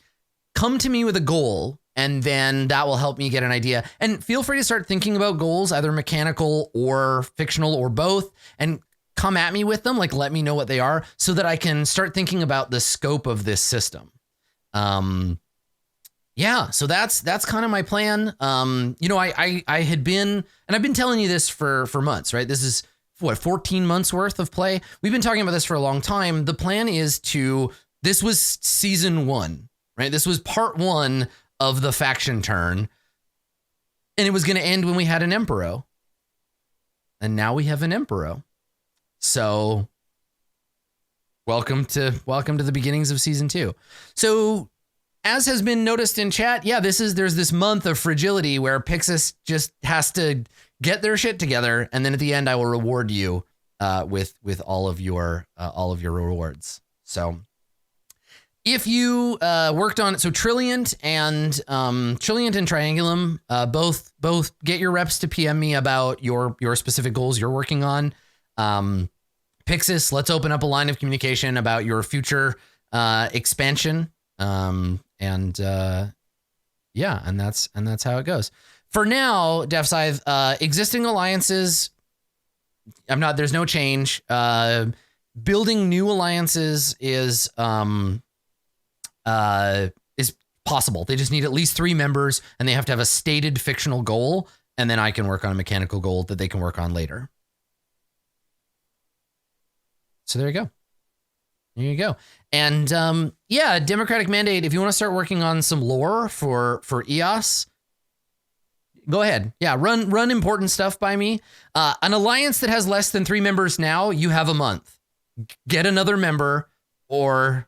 come to me with a goal and then that will help me get an idea. And feel free to start thinking about goals, either mechanical or fictional or both, and come at me with them. Like, let me know what they are so that I can start thinking about the scope of this system. Yeah, so that's kind of my plan. I had been, and I've been telling you this for months, right? This is 14 months worth of play. We've been talking about this for a long time. The plan is this was season 1, right? This was part 1 of the faction turn. And it was going to end when we had an Emperor. And now we have an Emperor. So welcome to the beginnings of season 2. So as has been noticed in chat, yeah, there's this month of fragility where Pixis just has to get their shit together, and then at the end, I will reward you with all of your rewards. So If you worked on so Trilliant and Triangulum, both get your reps to PM me about your specific goals you're working on. Pixis, let's open up a line of communication about your future expansion. And that's how it goes. For now, Def Scythe, existing alliances, there's no change. Building new alliances is possible. They just need at least 3 members, and they have to have a stated fictional goal, and then I can work on a mechanical goal that they can work on later. So there you go. There you go. And Democratic Mandate, if you want to start working on some lore for EOS, go ahead. Yeah, run important stuff by me. An alliance that has less than 3 members now, you have a month. Get another member, or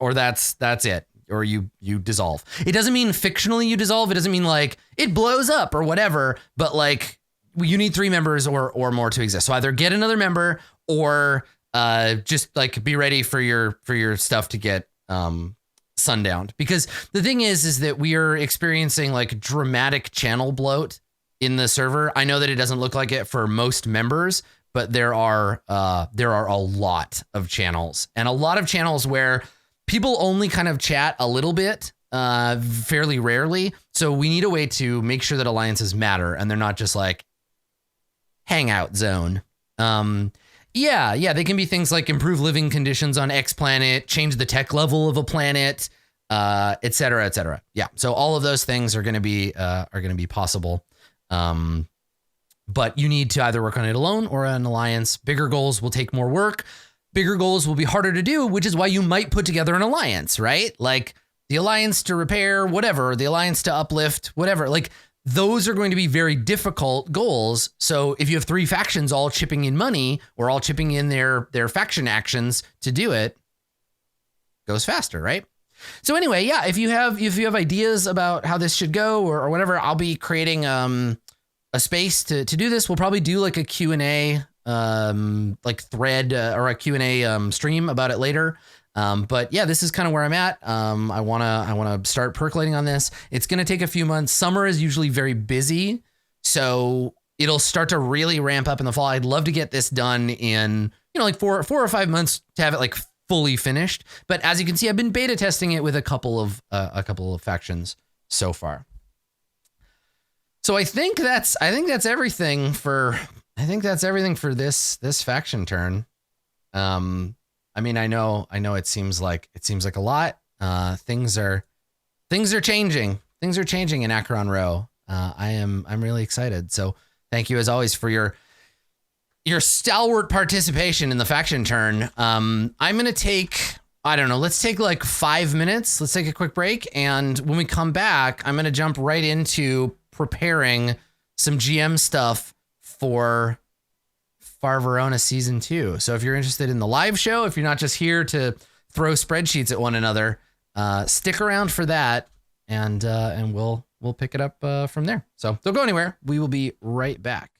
that's it. Or you dissolve. It doesn't mean fictionally you dissolve. It doesn't mean like it blows up or whatever, but like you need 3 members or more to exist. So either get another member or just like be ready for your stuff to get sundowned. Because the thing is that we are experiencing like dramatic channel bloat in the server. I know that it doesn't look like it for most members, but there are a lot of channels, and a lot of channels where people only kind of chat a little bit, fairly rarely. So we need a way to make sure that alliances matter and they're not just like hangout zone. Yeah, they can be things like improve living conditions on X planet, change the tech level of a planet, et cetera, et cetera. Yeah, so all of those things are going to be possible. But you need to either work on it alone or an alliance. Bigger goals will take more work. Bigger goals will be harder to do, which is why you might put together an alliance, right? Like the alliance to repair, whatever, the alliance to uplift, whatever. Like those are going to be very difficult goals. So if you have 3 factions all chipping in money or all chipping in their faction actions to do it, goes faster, right? So anyway, yeah, if you have ideas about how this should go or whatever, I'll be creating a space to do this. We'll probably do like a Q&A like thread or a Q&A stream about it later. But yeah, this is kind of where I'm at. I want to start percolating on this. It's going to take a few months. Summer is usually very busy, so it'll start to really ramp up in the fall. I'd love to get this done in, like 4 or 5 months to have it like fully finished. But as you can see, I've been beta testing it with a couple of factions so far. So I think that's everything for this faction turn. I mean, I know it seems like a lot. Things are changing. Things are changing in Acheron Row. I'm really excited. So thank you as always for your stalwart participation in the faction turn. I'm going to take, I don't know, let's take like 5 minutes. Let's take a quick break. And when we come back, I'm going to jump right into preparing some GM stuff for Verona Season 2. So if you're interested in the live show, if you're not just here to throw spreadsheets at one another, stick around for that, and we'll pick it up from there. So don't go anywhere. We will be right back.